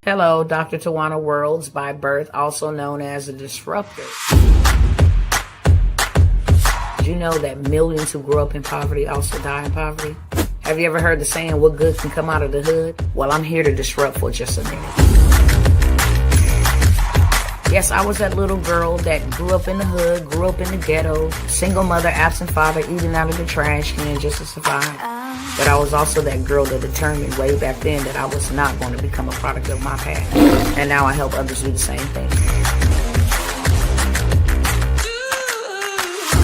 Hello, Dr. Tawana Worlds by birth, also known as a disruptor. Did you know that millions who grew up in poverty also die in poverty? Have you ever heard the saying, what good can come out of the hood? Well, I'm here to disrupt for just a minute. Yes, I was that little girl that grew up in the hood, grew up in the ghetto, single mother, absent father, eating out of the trash can just to survive. But I was also that girl that determined way back then that I was not going to become a product of my past. And now I help others do the same thing.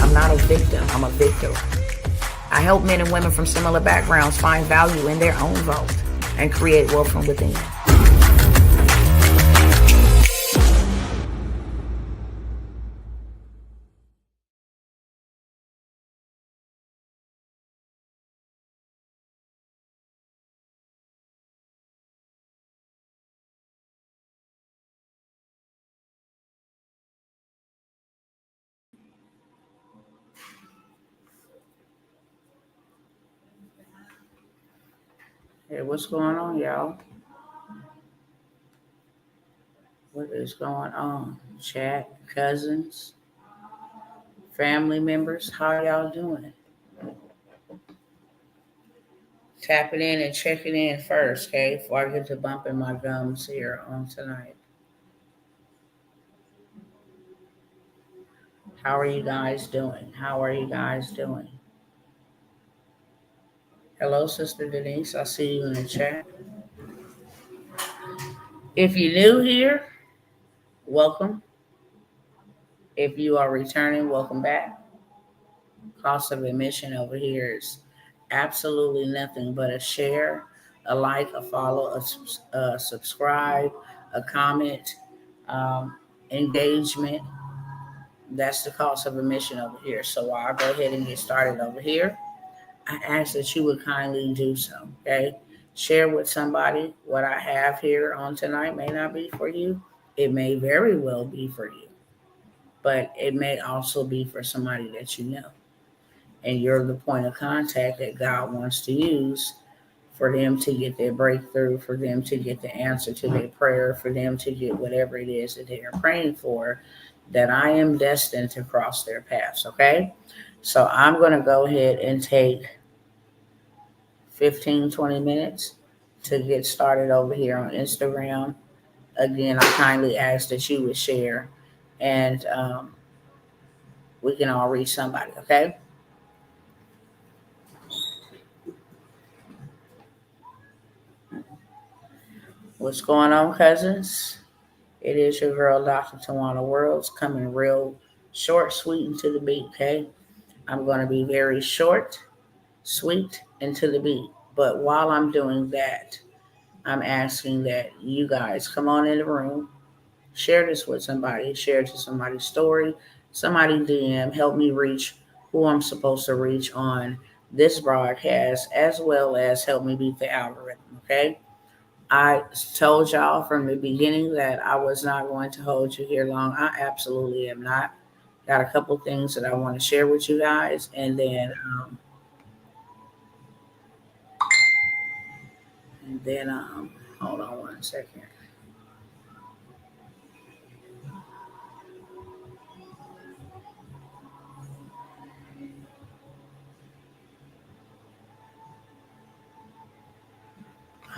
I'm not a victim, I'm a victor. I help men and women from similar backgrounds find value in their own vault and create wealth from within. Hey, what's going on, y'all? What is going on? Chat, cousins, family members, how y'all doing? Tapping in and checking in first, okay, before I get to bumping my gums here on tonight. How are you guys doing? How are you guys doing? Hello, Sister Denise. I see you in the chat. If you're new here, welcome. If you are returning, welcome back. Cost of admission over here is absolutely nothing but a share, a like, a follow, a subscribe, a comment, engagement. That's the cost of admission over here. So while I go ahead and get started over here, I ask that you would kindly do so, okay? Share with somebody. What I have here on tonight may not be for you. It may very well be for you, but it may also be for somebody that you know. And you're the point of contact that God wants to use for them to get their breakthrough, for them to get the answer to their prayer, for them to get whatever it is that they are praying for, that I am destined to cross their paths, okay? So I'm going to go ahead and take 15, 20 minutes to get started over here on Instagram. Again, I kindly ask that you would share and we can all reach somebody, okay? What's going on, cousins? It is your girl, Dr. Tawana Worlds, coming real short, sweet, and to the beat, okay? I'm going to be very short, sweet, and to the beat. But while I'm doing that, I'm asking that you guys come on in the room, share this with somebody, share it to somebody's story, somebody DM, help me reach who I'm supposed to reach on this broadcast, as well as help me beat the algorithm, okay? I told y'all from the beginning that I was not going to hold you here long. I absolutely am not. Got a couple things that I want to share with you guys, and then hold on one second.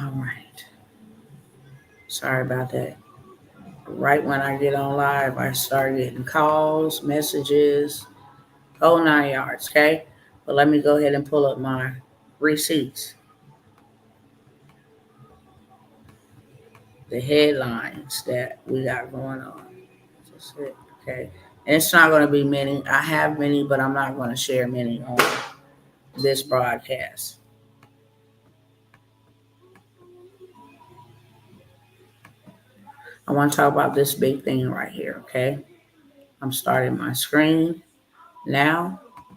All right. Sorry about that. Right when I get on live, I start getting calls, messages, whole 9 yards, okay? But let me go ahead and pull up my receipts. The headlines that we got going on. That's it, okay? And it's not going to be many. I have many, but I'm not going to share many on this broadcast. I want to talk about this big thing right here, okay? I'm starting my screen now. I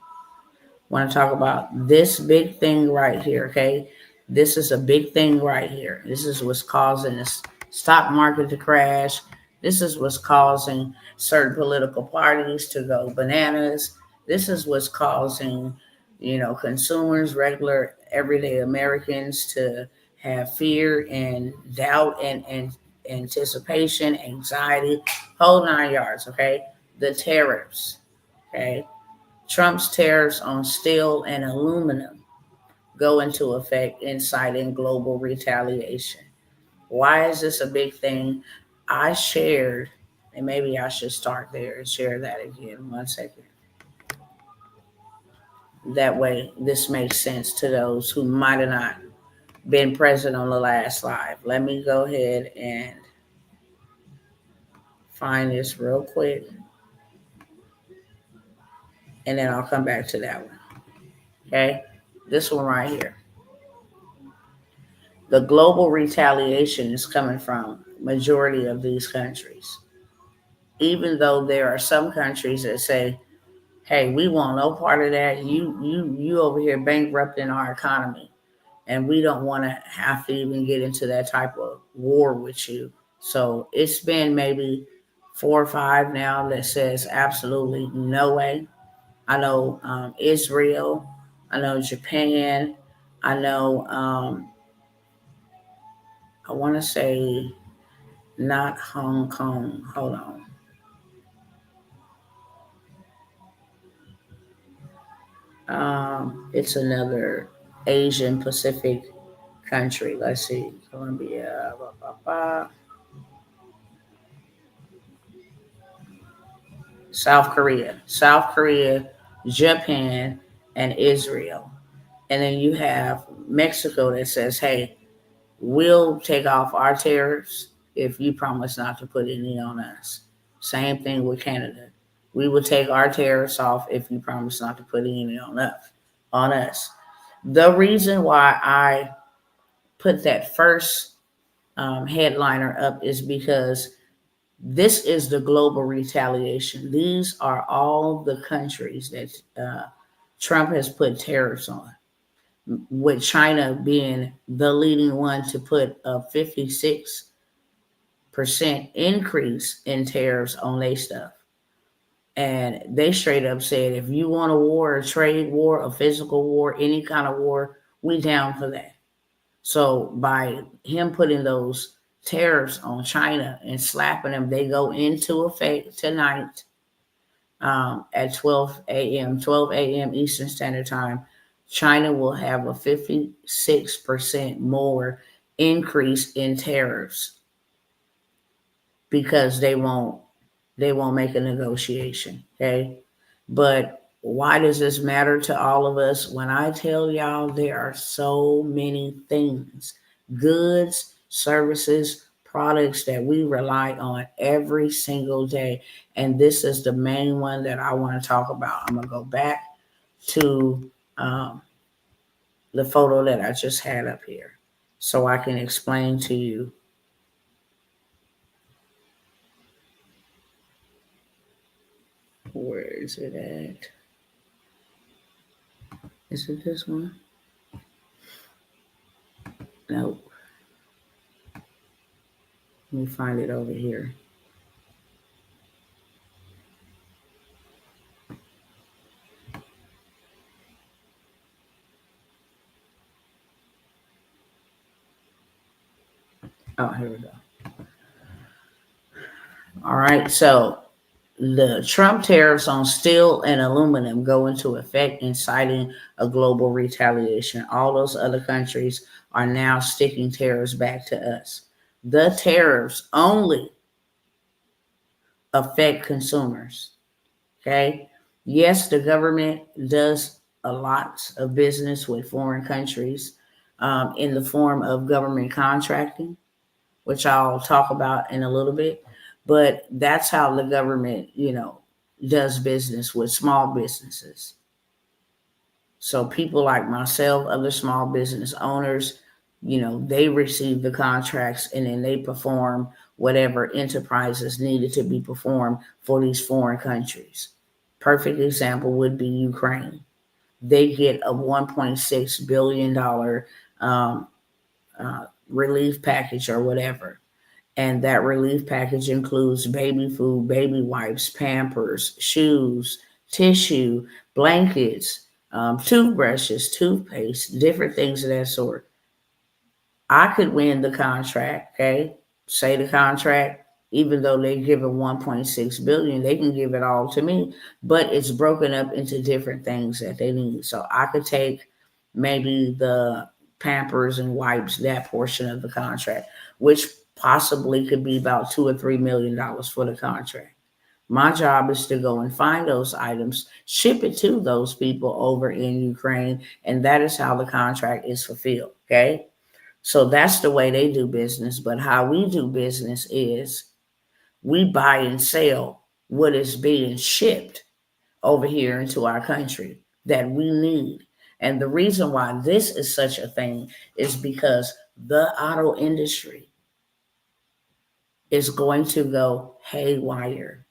want to talk about this big thing right here, okay? This is a big thing right here. This is what's causing the stock market to crash. This is what's causing certain political parties to go bananas. This is what's causing, consumers, regular, everyday Americans to have fear and doubt and anticipation, anxiety, whole 9 yards, okay? The tariffs, okay? Trump's tariffs on steel and aluminum go into effect, inciting global retaliation. Why is this a big thing? I shared, and maybe I should start there and share that again. 1 second. That way, this makes sense to those who might have not been present on the last live. Let me go ahead and find this real quick, and then I'll come back to that one. Okay? This one right here. The global retaliation is coming from majority of these countries. Even though there are some countries that say, hey, we want no part of that. You over here bankrupting our economy. And we don't want to have to even get into that type of war with you. So it's been maybe 4 or 5 now that says absolutely no way. I know Israel. I know Japan. I know, I want to say not Hong Kong. Hold on. It's another Asian Pacific country. Let's see. Colombia. Blah, blah, blah. South Korea, Japan, and Israel. And then you have Mexico that says, hey, we'll take off our tariffs if you promise not to put any on us. Same thing with Canada. We will take our tariffs off if you promise not to put any on us. The reason why I put that first headliner up is because this is the global retaliation. These are all the countries that Trump has put tariffs on, with China being the leading one to put a 56% increase in tariffs on their stuff. And they straight up said, if you want a war, a trade war, a physical war, any kind of war, we down for that. So by him putting those tariffs on China and slapping them, they go into effect tonight at 12 a.m. Eastern Standard Time. China will have a 56% more increase in tariffs because they won't make a negotiation. Okay. But why does this matter to all of us? When I tell y'all, there are so many things, goods, services, products that we rely on every single day. And this is the main one that I want to talk about. I'm going to go back to the photo that I just had up here so I can explain to you. Where is it at? Is it this one? Nope. Let me find it over here. Oh, here we go. All right. So the Trump tariffs on steel and aluminum go into effect, inciting a global retaliation. All those other countries are now sticking tariffs back to us. The tariffs only affect consumers. Okay. Yes, the government does a lot of business with foreign countries in the form of government contracting, which I'll talk about in a little bit. But that's how the government, does business with small businesses. So people like myself, other small business owners, they receive the contracts and then they perform whatever enterprises needed to be performed for these foreign countries. Perfect example would be Ukraine. They get a $1.6 billion relief package or whatever. And that relief package includes baby food, baby wipes, Pampers, shoes, tissue, blankets, toothbrushes, toothpaste, different things of that sort. I could win the contract, okay? say the contract, even though they give it 1.6 billion, they can give it all to me, but it's broken up into different things that they need. So I could take maybe the Pampers and wipes, that portion of the contract, which possibly could be about $2 or $3 million for the contract. My job is to go and find those items, ship it to those people over in Ukraine, and that is how the contract is fulfilled. Okay. So that's the way they do business. But how we do business is we buy and sell what is being shipped over here into our country that we need. And the reason why this is such a thing is because the auto industry is going to go haywire.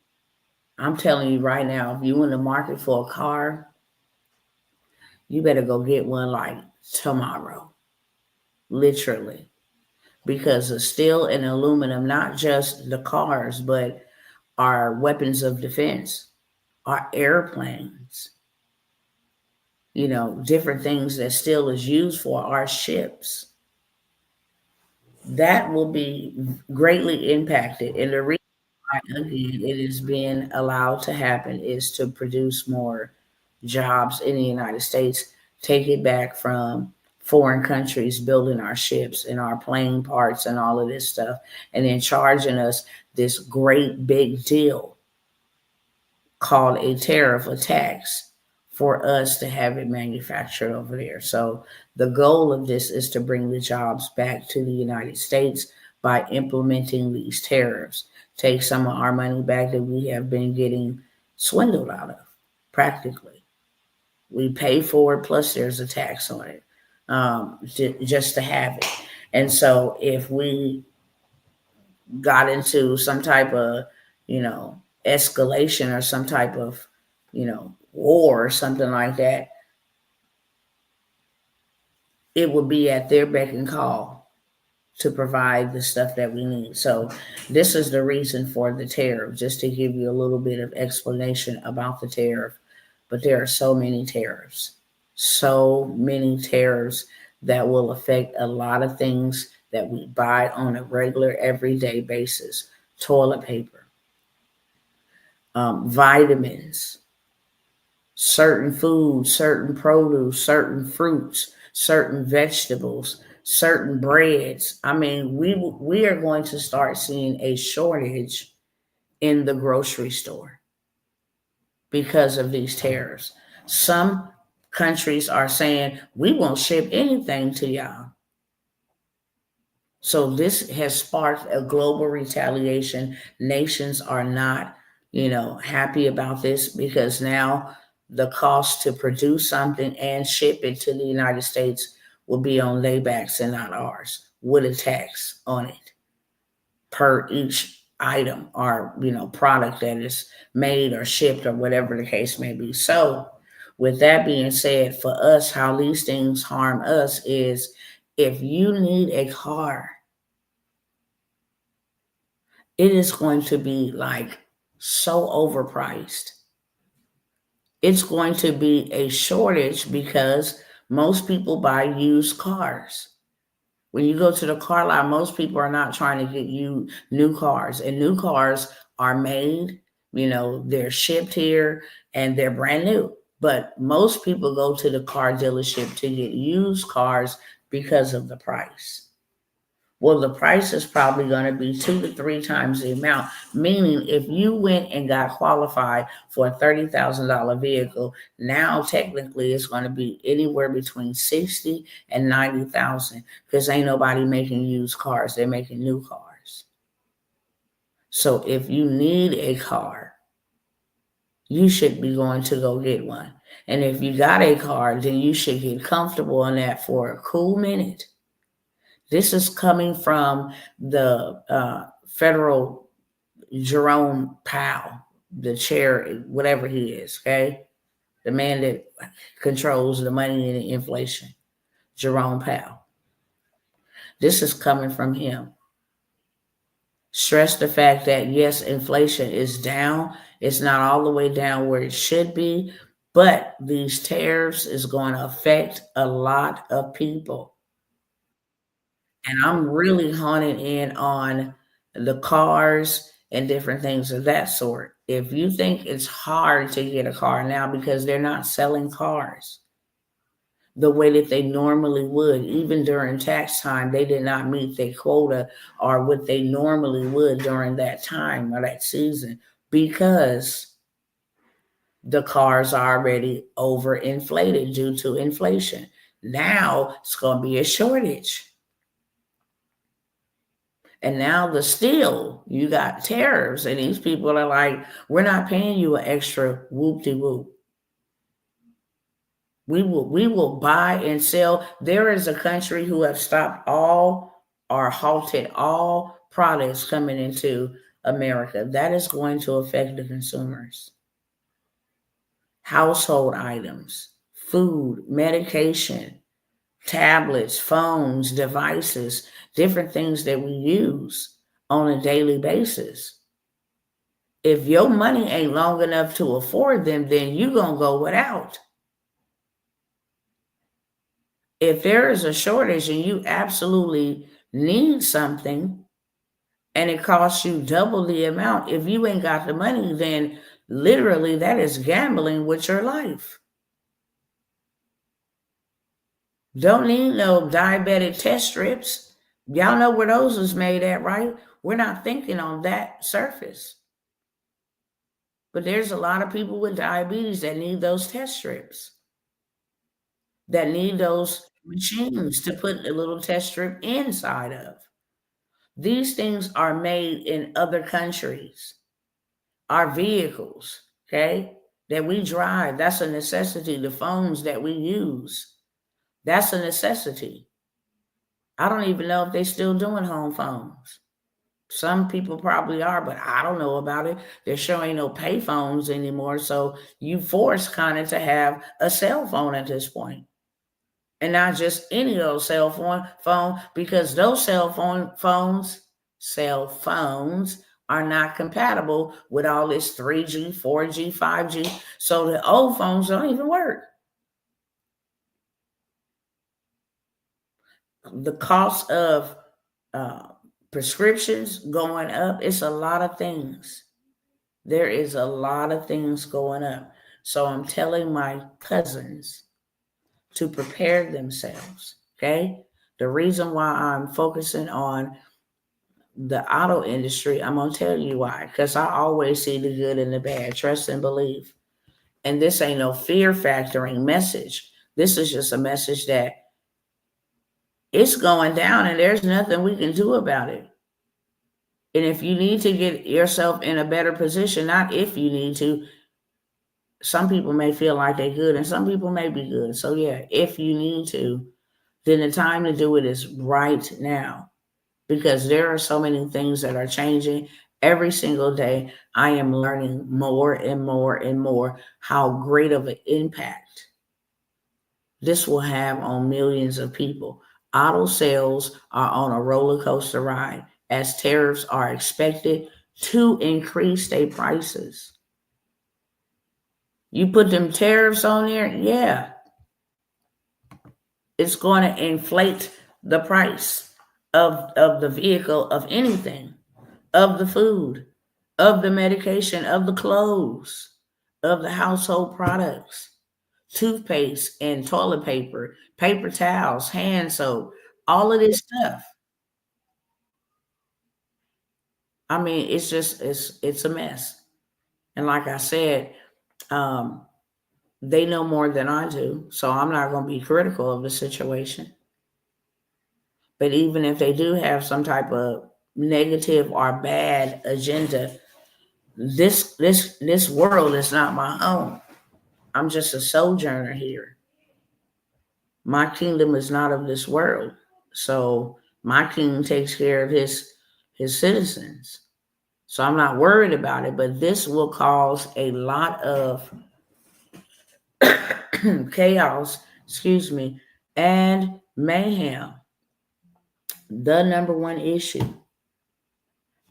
I'm telling you right now, if you're in the market for a car, you better go get one like tomorrow, literally, because of steel and aluminum, not just the cars, but our weapons of defense, our airplanes, different things that steel is used for, our ships. That will be greatly impacted. And the reason why, again, it is being allowed to happen is to produce more jobs in the United States, take it back from foreign countries building our ships and our plane parts and all of this stuff, and then charging us this great big deal called a tariff, a tax, for us to have it manufactured over there. So the goal of this is to bring the jobs back to the United States by implementing these tariffs, take some of our money back that we have been getting swindled out of, practically. We pay for it, plus there's a tax on it, just to have it. And so if we got into some type of, escalation or some type of, war or something like that, it would be at their beck and call to provide the stuff that we need. So this is the reason for the tariff, just to give you a little bit of explanation about the tariff. But there are so many tariffs that will affect a lot of things that we buy on a regular, everyday basis. Toilet paper, vitamins, certain foods, certain produce, certain fruits, certain vegetables, certain breads. I mean, we are going to start seeing a shortage in the grocery store because of these tariffs. Some countries are saying we won't ship anything to y'all. So this has sparked a global retaliation. Nations are not, happy about this because now the cost to produce something and ship it to the United States will be on their backs and not ours, with a tax on it per each item or, product that is made or shipped or whatever the case may be. So with that being said, for us, how these things harm us is if you need a car, it is going to be like so overpriced. It's going to be a shortage because most people buy used cars. When you go to the car lot, most people are not trying to get you new cars, and new cars are made, they're shipped here and they're brand new. But most people go to the car dealership to get used cars because of the price. Well, the price is probably going to be 2 to 3 times the amount. Meaning, if you went and got qualified for a $30,000 vehicle, now technically it's going to be anywhere between 60 and 90,000 because ain't nobody making used cars; they're making new cars. So, if you need a car, you should be going to go get one. And if you got a car, then you should get comfortable in that for a cool minute. This is coming from the federal Jerome Powell, the chair, whatever he is, okay? The man that controls the money and the inflation, Jerome Powell. This is coming from him. Stress the fact that, yes, inflation is down. It's not all the way down where it should be, but these tariffs is going to affect a lot of people. And I'm really honing in on the cars and different things of that sort. If you think it's hard to get a car now because they're not selling cars the way that they normally would, even during tax time, they did not meet their quota or what they normally would during that time or that season because the cars are already overinflated due to inflation. Now it's going to be a shortage. And now the steel, you got tariffs, and these people are like, we're not paying you an extra whoop-de-whoop. We will buy and sell. There is a country who have stopped all or halted all products coming into America. That is going to affect the consumers. Household items, food, medication, tablets, phones, devices, different things that we use on a daily basis. If your money ain't long enough to afford them, then you're going to go without. If there is a shortage and you absolutely need something and it costs you double the amount, if you ain't got the money, then literally that is gambling with your life. Don't need no diabetic test strips. Y'all know where those was made at, right? We're not thinking on that surface. But there's a lot of people with diabetes that need those test strips, that need those machines to put a little test strip inside of. These things are made in other countries. Our vehicles, okay, that we drive, that's a necessity. The phones that we use, that's a necessity. I don't even know if they're still doing home phones. Some people probably are, but I don't know about it. There sure ain't no pay phones anymore. So you forced kind of to have a cell phone at this point. And not just any old cell phone, because those cell phones are not compatible with all this 3G, 4G, 5G. So the old phones don't even work. The cost of prescriptions going up. It's a lot of things. There is a lot of things going up. So I'm telling my cousins to prepare themselves. Okay. The reason why I'm focusing on the auto industry, I'm going to tell you why. Because I always see the good and the bad. Trust and believe. And this ain't no fear factoring message. This is just a message that it's going down and there's nothing we can do about it. And if you need to get yourself in a better position, not if you need to, some people may feel like they're good and some people may be good. So yeah, if you need to, then the time to do it is right now, because there are so many things that are changing every single day. I am learning more and more and more how great of an impact this will have on millions of people. Auto sales are on a roller coaster ride as tariffs are expected to increase their prices. You put them tariffs on there, yeah, it's going to inflate the price of the vehicle, of anything, of the food, of the medication, of the clothes, of the household products, toothpaste and toilet paper, paper towels, hand soap, all of this stuff. I mean, it's a mess. And like I said, um, they know more than I do, so I'm not going to be critical of the situation. But even if they do have some type of negative or bad agenda, this world is not my home. I'm just a sojourner here. My kingdom is not of this world. So my king takes care of his citizens. So I'm not worried about it, but this will cause a lot of chaos, excuse me, and mayhem. The number one issue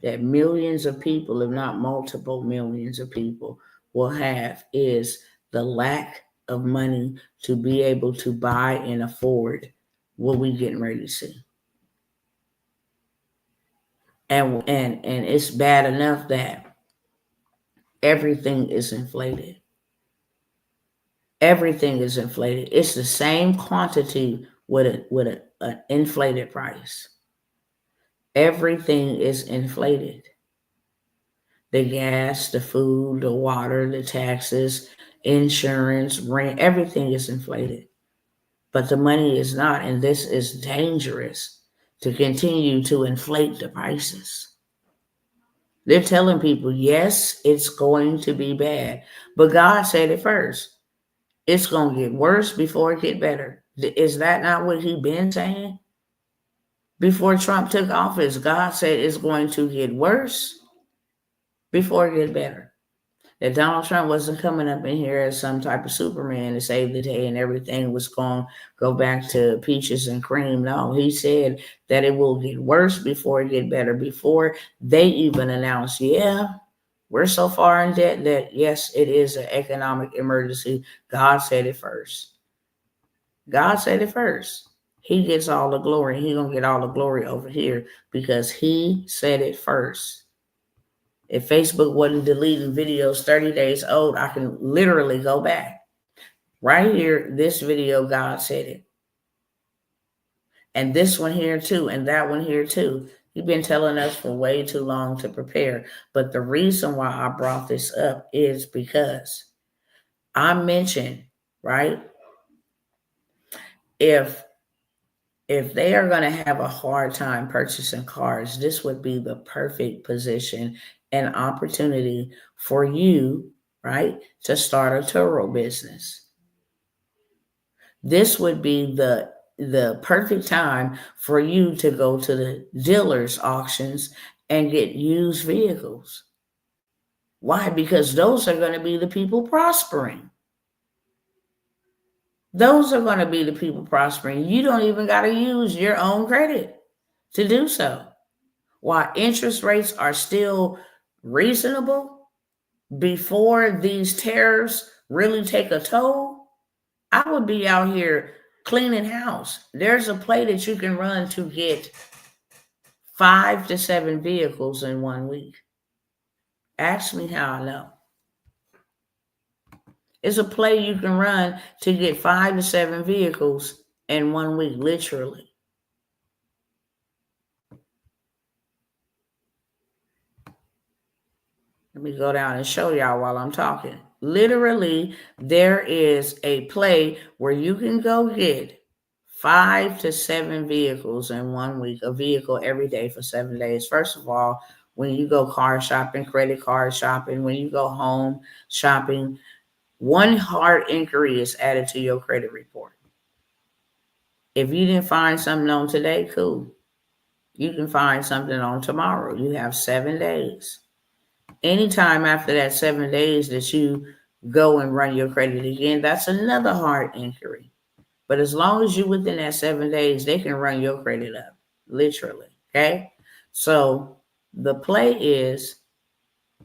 that millions of people, if not multiple millions of people, will have is the lack of money to be able to buy and afford what we're getting ready to see. And it's bad enough that everything is inflated. Everything is inflated. It's the same quantity with an inflated price. Everything is inflated. The gas, the food, the water, the taxes, insurance, rent, everything is inflated. But the money is not, and this is dangerous to continue to inflate the prices. They're telling people, yes, it's going to be bad. But God said it first. It's going to get worse before it get better. Is that not what he been saying? Before Trump took office, God said it's going to get worse before it get better. That Donald Trump wasn't coming up in here as some type of Superman to save the day and everything was going to go back to peaches and cream. No, he said that it will get worse before it get better. Before they even announced, yeah, we're so far in debt that, yes, it is an economic emergency. God said it first. God said it first. He gets all the glory. He going to get all the glory over here because he said it first. If Facebook wasn't deleting videos 30 days old, I can literally go back. Right here, this video, God said it. And this one here too, and that one here too. He's been telling us for way too long to prepare. But the reason why I brought this up is because I mentioned, right, if they are going to have a hard time purchasing cars, this would be the perfect position and opportunity for you, right, to start a Turo business. This would be the perfect time for you to go to the dealers' auctions and get used vehicles. Why? Because those are going to be the people prospering. Those are going to be the people prospering. You don't even got to use your own credit to do so. While interest rates are still reasonable, before these tariffs really take a toll, I would be out here cleaning house. There's a play that you can run to get 5 to 7 vehicles in 1 week. Ask me how I know. It's a play you can run to get 5 to 7 vehicles in 1 week, literally. Let me go down and show y'all while I'm talking. Literally, there is a play where you can go get 5 to 7 vehicles in 1 week, a vehicle every day for 7 days. First of all, when you go car shopping, credit card shopping, when you go home shopping, one hard inquiry is added to your credit report. If you didn't find something on today, cool. You can find something on tomorrow. You have 7 days. Anytime after that 7 days that you go and run your credit again, that's another hard inquiry. But as long as you're within that 7 days, they can run your credit up, literally. Okay? So the play is,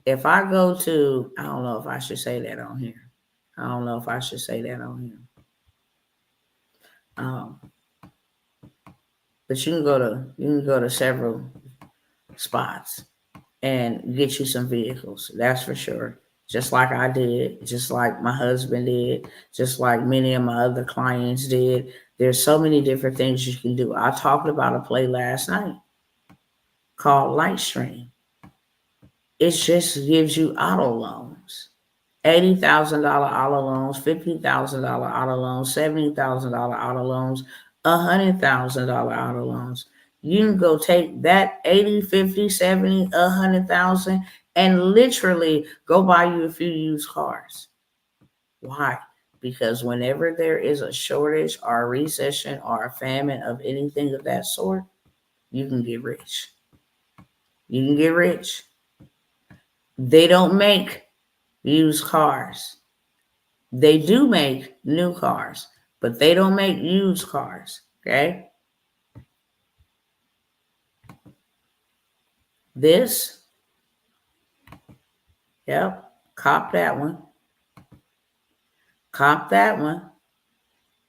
if I go to, I don't know if I should say that on here. But you can go to several spots and get you some vehicles. That's for sure. Just like I did, just like my husband did, just like many of my other clients did. There's so many different things you can do. I talked about a play last night called Lightstream. It just gives you auto loans. $80,000 auto loans, $50,000 auto loans, $70,000 auto loans, $100,000 auto loans. You can go take that 80, 50, 70, 100,000 and literally go buy you a few used cars. Why? Because whenever there is a shortage or a recession or a famine of anything of that sort, you can get rich. You can get rich. They don't make used cars. They do make new cars, but they don't make used cars. Okay? This, yep, cop that one. Cop that one.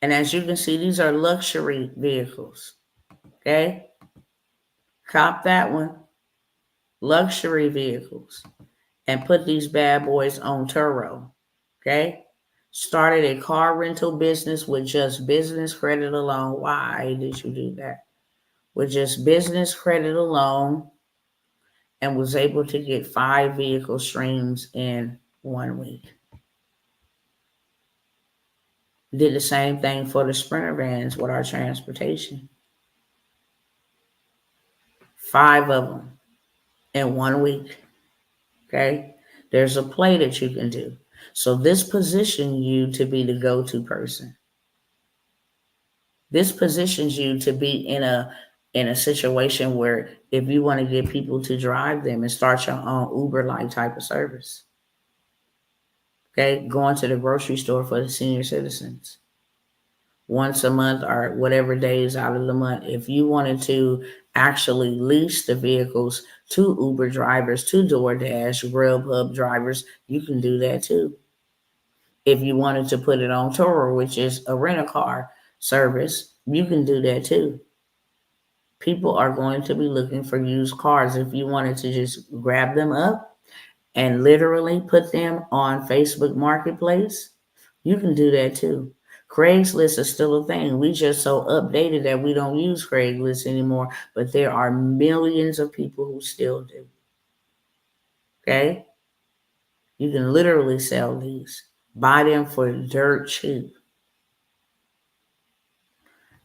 And as you can see, these are luxury vehicles. Okay? Cop that one. luxury vehicles, and put these bad boys on Turo. Okay? Started a car rental business with just business credit alone. Why did you do that? With just business credit alone, and was able to get 5 vehicle streams in 1 week. Did the same thing for the Sprinter vans with our transportation. 5 of them in 1 week. Okay? There's a play that you can do. So this positions you to be the go-to person. This positions you to be in a situation where if you want to get people to drive them and start your own Uber-like type of service. Okay? Going to the grocery store for the senior citizens. Once a month or whatever days out of the month. If you wanted to actually lease the vehicles to Uber drivers, to DoorDash, Grubhub drivers, you can do that too. If you wanted to put it on Turo, which is a rent-a-car service, you can do that too. People are going to be looking for used cars. If you wanted to just grab them up and literally put them on Facebook Marketplace, you can do that too. Craigslist is still a thing. We just so updated that we don't use Craigslist anymore, but there are millions of people who still do. Okay? You can literally sell these. Buy them for dirt cheap.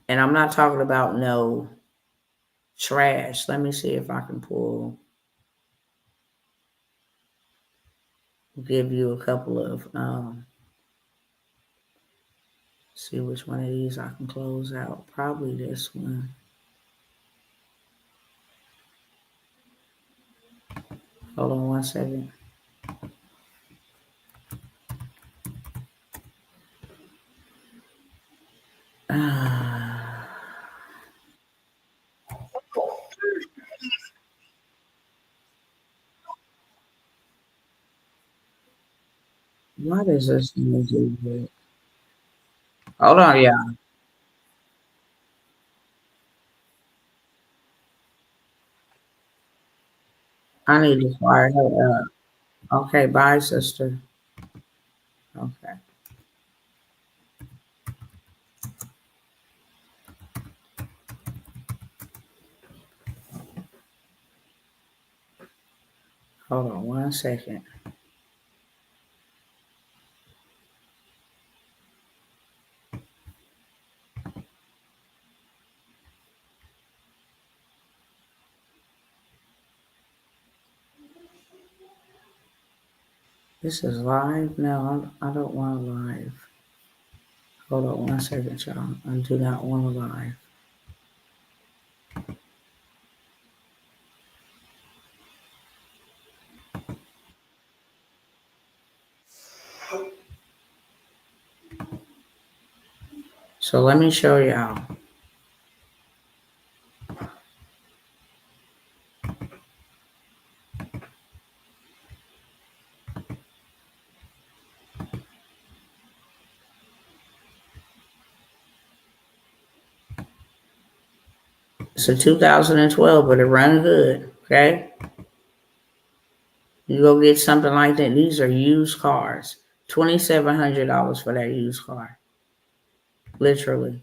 And I'm not talking about no trash. Let me see if I can give you a couple of, see which one of these I can close out. Probably this one. Hold on 1 second. Why does this thing do that? Hold on, y'all. I need to fire her up. Okay, bye, sister. Okay. Hold on 1 second. This is live? No, I don't want live. Hold on 1 second, y'all. I do not want live. So let me show y'all. It's a 2012, but it run good. Okay. You go get something like that. These are used cars. $2,700 for that used car. Literally.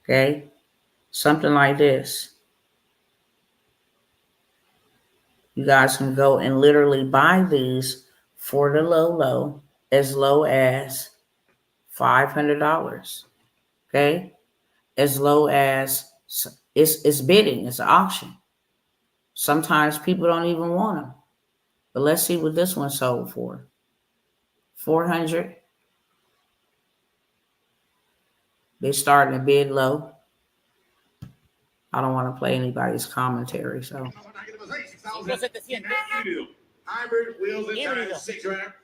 Okay. Something like this. You guys can go and literally buy these for the low, as low as $500. Okay. As low as it's bidding. It's an auction. Sometimes people don't even want them. But let's see what this one sold for. 400. They starting to bid low. I don't want to play anybody's commentary, so. Hybrid wheels and tires, 6-rack.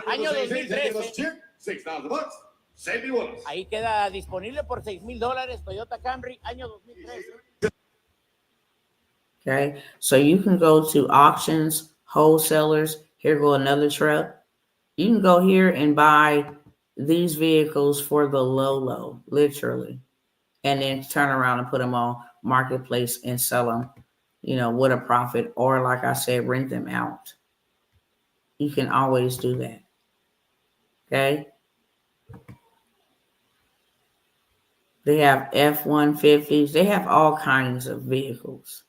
Año 2013. $6,000. $71. Ahí queda disponible por $6,000. Toyota Camry, año 2013. Okay, so you can go to auctions, wholesalers. Here go another truck. You can go here and buy these vehicles for the low, literally, and then turn around and put them on marketplace and sell them with a profit, or like I said, rent them out. You can always do that. Okay. They have F-150s. They have all kinds of vehicles.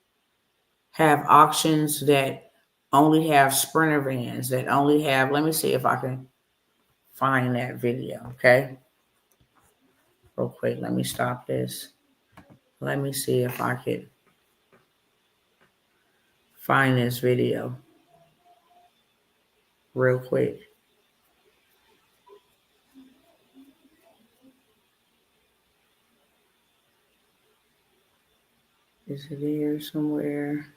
Have auctions that only have Sprinter vans, that only have, let me see if I can find that video. Okay. Real quick. Let me stop this. Let me see if I could find this video real quick. Is it here somewhere?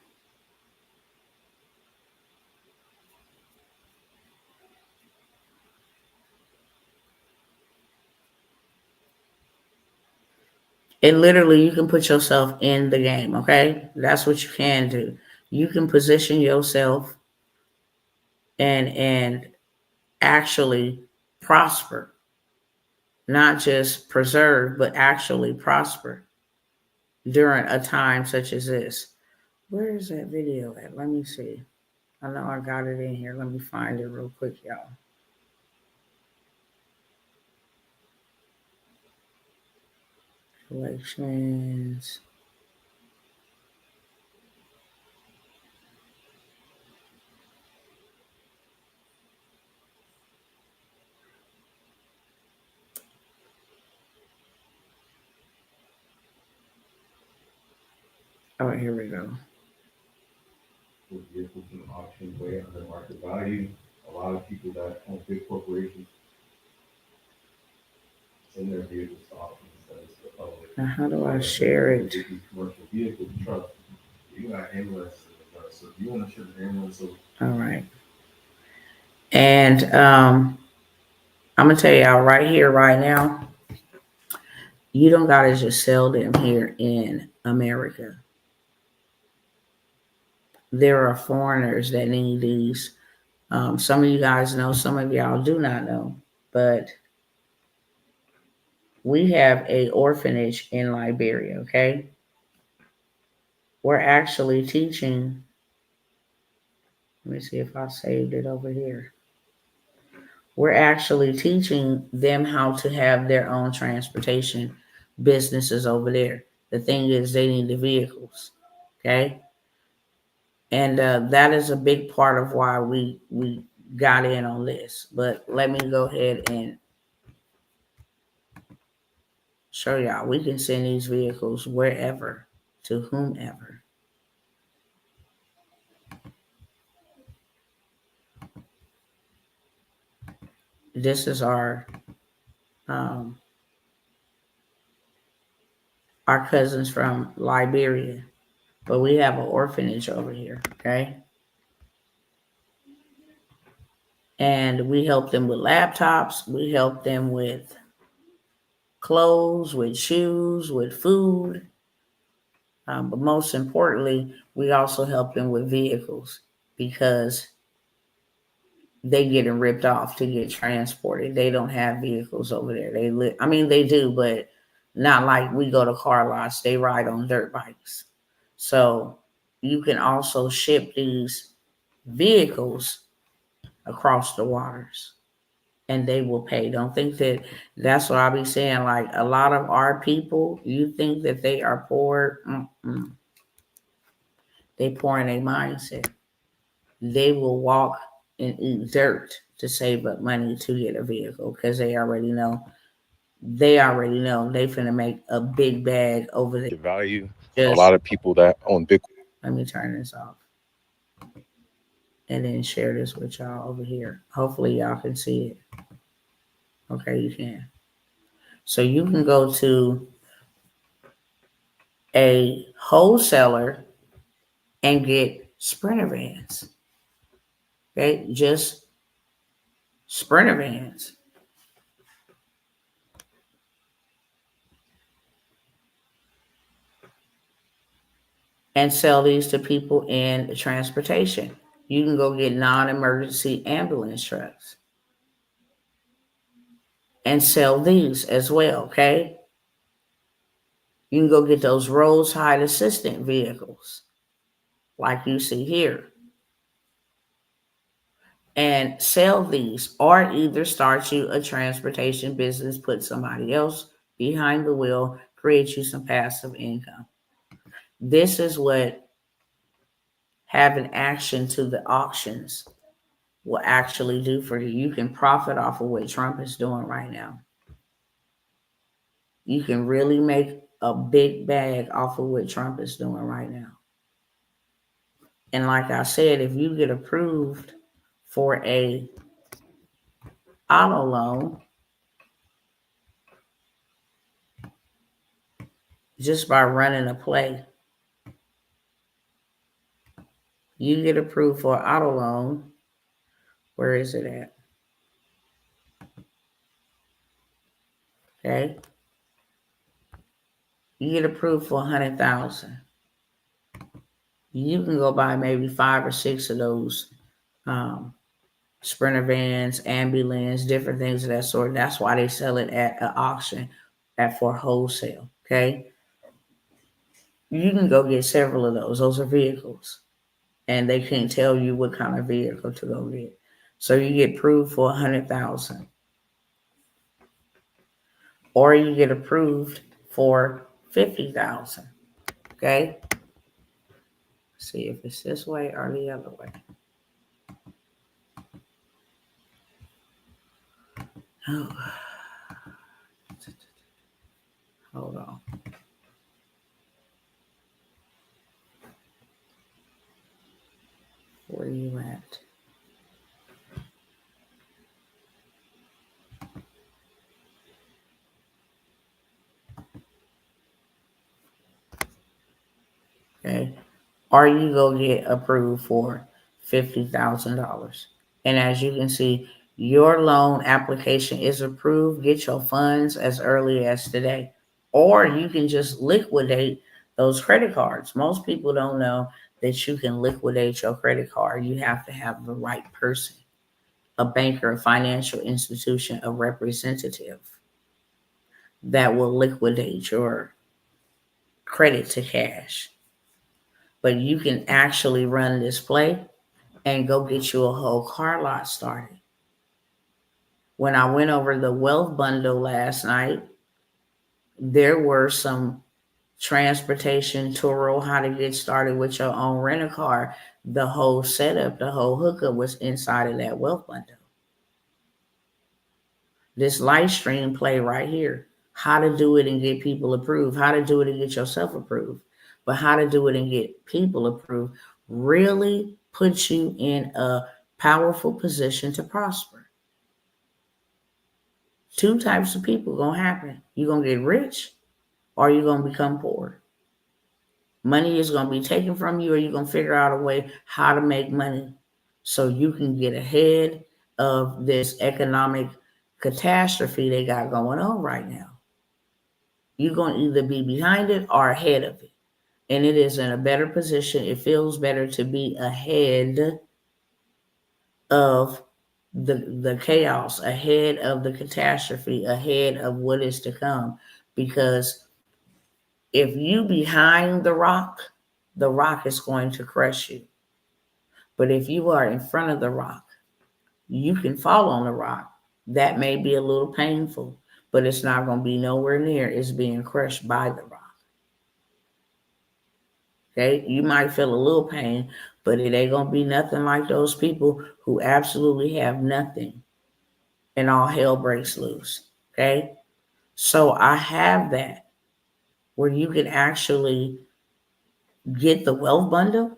It literally, you can put yourself in the game, okay? That's what you can do. You can position yourself and actually prosper, not just preserve, but actually prosper during a time such as this. Where is that video at? Let me see. I know I got it in here. Let me find it real quick, y'all. Collections. Oh, here we go. With vehicles in the auction way under market value, a lot of people that own big corporations send their vehicles to auction instead of the public. Now, how do I share it? These commercial vehicles, trucks, you got ambulances in the truck. So if you want to ship an ambulance, so All right. And I'm gonna tell y'all right here, right now, you don't gotta just sell them here in America. There are foreigners that need these. Some of you guys know, some of y'all do not know, but we have a orphanage in Liberia. Okay, we're actually teaching. Let me see if I saved it over here. We're actually teaching them how to have their own transportation businesses over there. The thing is, they need the vehicles. Okay. And that is a big part of why we got in on this. But let me go ahead and show y'all. We can send these vehicles wherever, to whomever. This is um, our cousins from Liberia, but we have an orphanage over here. Okay. And we help them with laptops. We help them with clothes, with shoes, with food. But most importantly, we also help them with vehicles because they getting ripped off to get transported. They don't have vehicles over there. I mean, they do, but not like we go to car lots. They ride on dirt bikes. So you can also ship these vehicles across the waters and they will pay. Don't think that's what I'll be saying. Like a lot of our people, you think that they are poor. They poor in their mindset. They will walk and eat dirt to save up money to get a vehicle because they already know. They already know they finna make a big bag over there. value. A Just lot of people that own big. let me turn this off and then share this with y'all over here. Hopefully y'all can see it. Okay, you can. So you can go to a wholesaler and get Sprinter vans. Okay, just Sprinter vans. And sell these to people in transportation. You can go get non-emergency ambulance trucks and sell these as well, okay? You can go get those roadside assistant vehicles like you see here, and sell these, or either start you a transportation business, put somebody else behind the wheel, create you some passive income. This is what having action to the auctions will actually do for you. You can profit off of what Trump is doing right now. You can really make a big bag off of what Trump is doing right now. And like I said, if you get approved for a auto loan just by running a play, you get approved for an auto loan. Where is it at? Okay. You get approved for 100,000. You can go buy maybe 5 or 6 of those um, Sprinter vans, ambulance, different things of that sort. That's why they sell it at an auction for wholesale. Okay. You can go get several of those. Those are vehicles. And they can't tell you what kind of vehicle to go get. So you get approved for 100,000. Or you get approved for 50,000. Okay. See if it's this way or the other way. Oh. Hold on. Where are you at? Okay. Or you go get approved for $50,000. And as you can see, your loan application is approved. Get your funds as early as today. Or you can just liquidate those credit cards. Most people don't know that you can liquidate your credit card. You have to have the right person, a banker, a financial institution, a representative that will liquidate your credit to cash. But you can actually run this play and go get you a whole car lot started. When I went over the wealth bundle last night, there were some transportation, Turo, how to get started with your own rental car. The whole setup, the whole hookup was inside of that wealth bundle. This live stream play right here, how to do it and get people approved, how to do it and get yourself approved, but how to do it and get people approved really puts you in a powerful position to prosper. 2 types of people gonna happen. You're gonna get rich or you're gonna become poor. Money is gonna be taken from you, or you're gonna figure out a way how to make money so you can get ahead of this economic catastrophe they got going on right now. You're gonna either be behind it or ahead of it. And it is in a better position. It feels better to be ahead of the chaos, ahead of the catastrophe, ahead of what is to come. Because if you behind the rock is going to crush you. But if you are in front of the rock, you can fall on the rock. That may be a little painful, but it's not going to be nowhere near as being crushed by the rock. Okay, you might feel a little pain, but it ain't going to be nothing like those people who absolutely have nothing and all hell breaks loose. Okay, so I have that where you can actually get the wealth bundle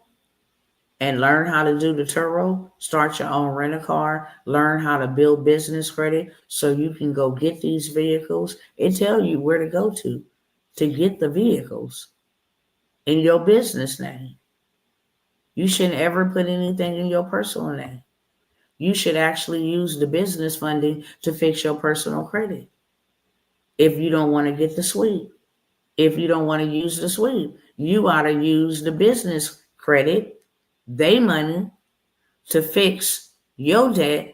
and learn how to do the Turo, start your own rental car, learn how to build business credit so you can go get these vehicles. It tell you where to go to get the vehicles in your business name. You shouldn't ever put anything in your personal name. You should actually use the business funding to fix your personal credit. If you don't want to get the sweep, if you don't want to use the sweep, you ought to use the business credit, they money, to fix your debt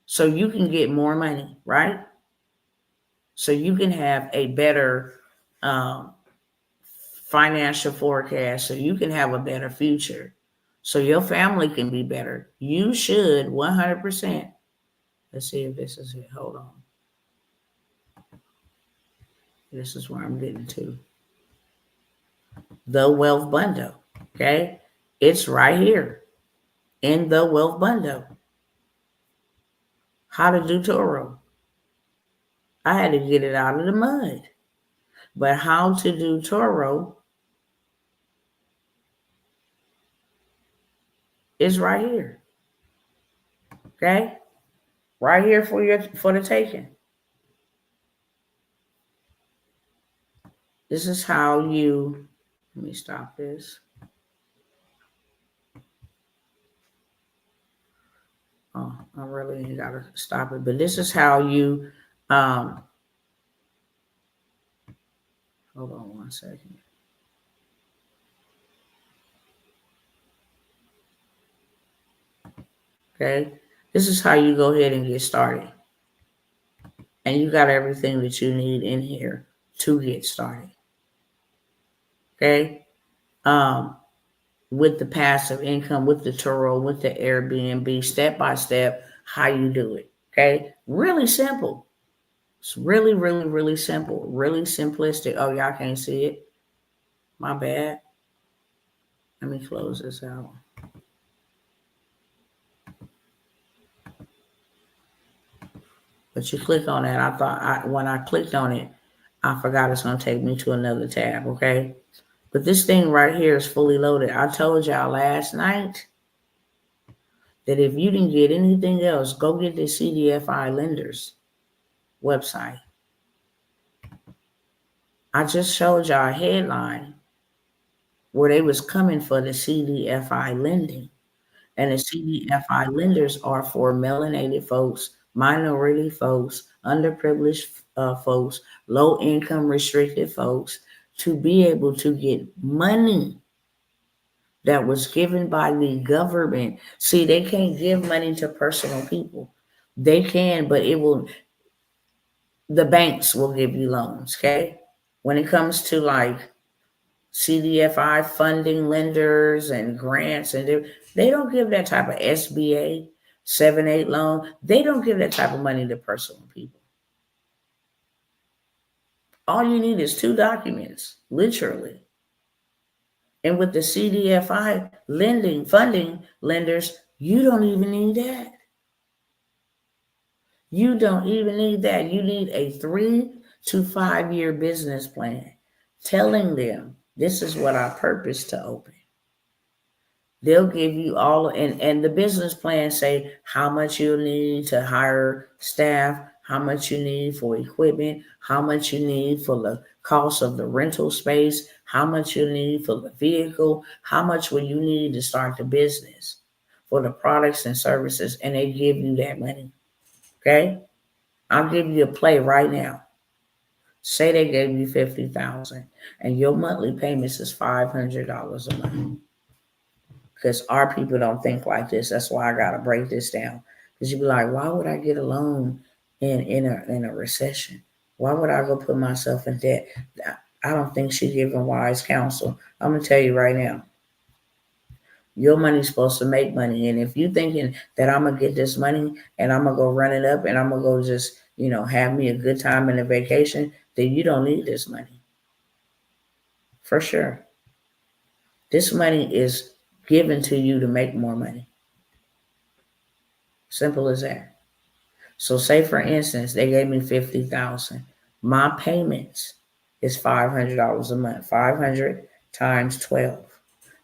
so you can get more money, right? So you can have a better financial forecast so you can have a better future, so your family can be better. You should 100%. Let's see if this is it. Hold on. This is where I'm getting to. The Wealth Bundle. Okay? It's right here in the Wealth Bundle. How to do Toro. I had to get it out of the mud. But how to do Toro is right here. Okay? Right here for the taking. This is how you, let me stop this. Oh, I really gotta stop it. But this is how you hold on one second. Okay. This is how you go ahead and get started. And you got everything that you need in here to get started. Okay. Um, with the passive income, with the Turo, with the Airbnb, step by step, how you do it. Okay. Really simple. It's really, really, really simple. Really simplistic. Oh, y'all can't see it. My bad. Let me close this out. But you click on that. When I clicked on it, I forgot it's going to take me to another tab. Okay. But this thing right here is fully loaded. I told y'all last night that if you didn't get anything else, go get the CDFI lenders website. I just showed y'all a headline where they was coming for the CDFI lending. And the CDFI lenders are for melanated folks, minority folks, underprivileged folks, low income restricted folks to be able to get money that was given by the government. See, they can't give money to personal people. They can, but the banks will give you loans, okay? When it comes to like CDFI funding lenders and grants, and they don't give that type of SBA 7-8 loan. They don't give that type of money to personal people. All you need is 2 documents, literally. And with the CDFI funding lenders, you don't even need that. You don't even need that. You need a 3 to 5 year business plan telling them this is what I purpose to open. They'll give you all, and the business plan say how much you'll need to hire staff, how much you need for equipment, how much you need for the cost of the rental space, how much you need for the vehicle, how much will you need to start the business for the products and services, and they give you that money. Okay? I'll give you a play right now. Say they gave you $50,000 and your monthly payments is $500 a month. Because our people don't think like this. That's why I gotta break this down. Because you be like, why would I get a loan in a recession? Why would I go put myself in debt? I don't think she's giving wise counsel. I'm gonna tell you right now. Your money's supposed to make money. And if you thinking that I'm gonna get this money and I'm gonna go run it up and I'm gonna go just, have me a good time and a vacation, then you don't need this money. For sure. This money is given to you to make more money. Simple as that. So say for instance, they gave me $50,000. My payments is $500 a month. 500 times 12.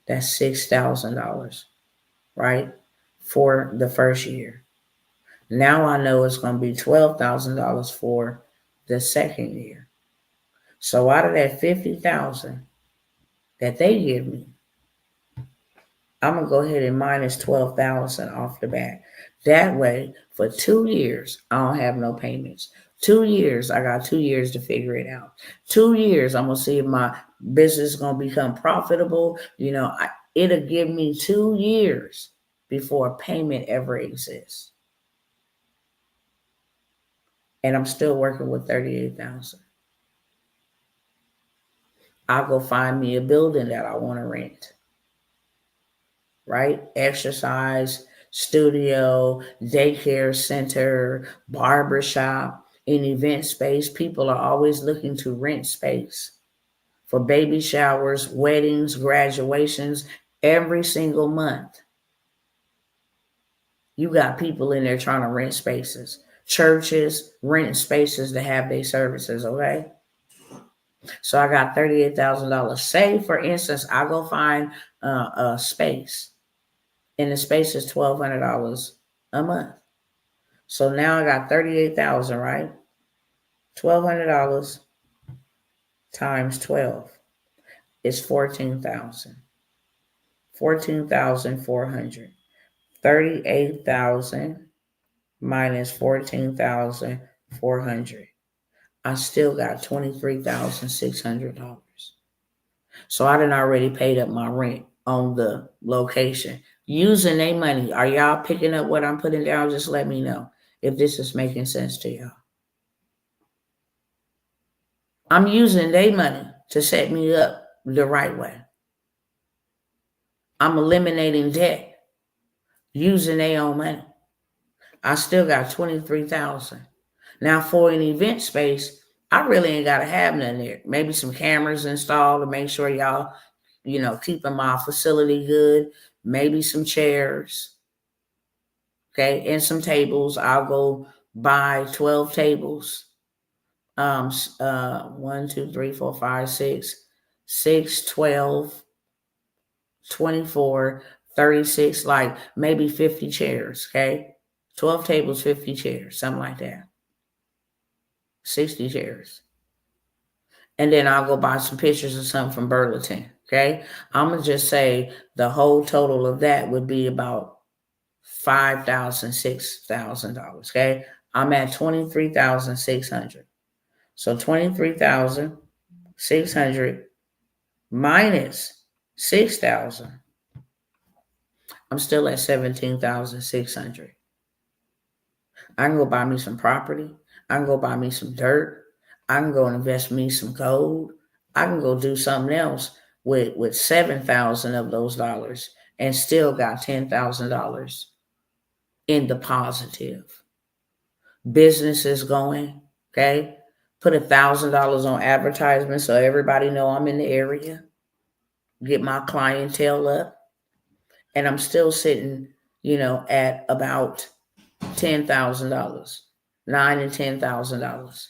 That's $6,000, right? For the first year. Now I know it's going to be $12,000 for the second year. So out of that $50,000 that they give me, I'm going to go ahead and minus $12,000 off the bat. That way, for 2 years, I don't have no payments. 2 years, I got 2 years to figure it out. 2 years, I'm going to see if my business is going to become profitable. It'll give me 2 years before a payment ever exists. And I'm still working with $38,000. I'll go find me a building that I want to rent, right? Exercise, studio, daycare center, barber shop, an event space. People are always looking to rent space for baby showers, weddings, graduations, every single month. You got people in there trying to rent spaces. Churches renting spaces to have their services, okay? So I got $38,000. Say, for instance, I go find a space, and the space is $1,200 a month. So now I got 38,000, right? $1,200 times 12 is 14,000. 14,400. 38,000 minus 14,400. I still got $23,600. So I done already paid up my rent on the location. Using their money. Are y'all picking up what I'm putting down? Just let me know if this is making sense to y'all. I'm using their money to set me up the right way. I'm eliminating debt using their own money. I still got 23,000. Now for an event space, I really ain't gotta have nothing there. Maybe some cameras installed to make sure y'all, keeping my facility good. Maybe some chairs, okay, and some tables. I'll go buy 12 tables. 1, 2, 3, 4, 5, 6, 12, 24, 36, like maybe 50 chairs, okay? 12 tables, 50 chairs, something like that. 60 chairs. And then I'll go buy some pictures or something from Burlington, okay? I'm going to just say the whole total of that would be about $5,000, $6,000, okay? I'm at 23,600. So 23,600 minus 6,000. I'm still at 17,600. I can go buy me some property. I can go buy me some dirt. I can go invest me some gold. I can go do something else with 7,000 of those dollars and still got $10,000 in the positive. Business is going, okay? Put $1,000 on advertisement so everybody know I'm in the area. Get my clientele up. And I'm still sitting, at about $10,000, $9,000 and $10,000.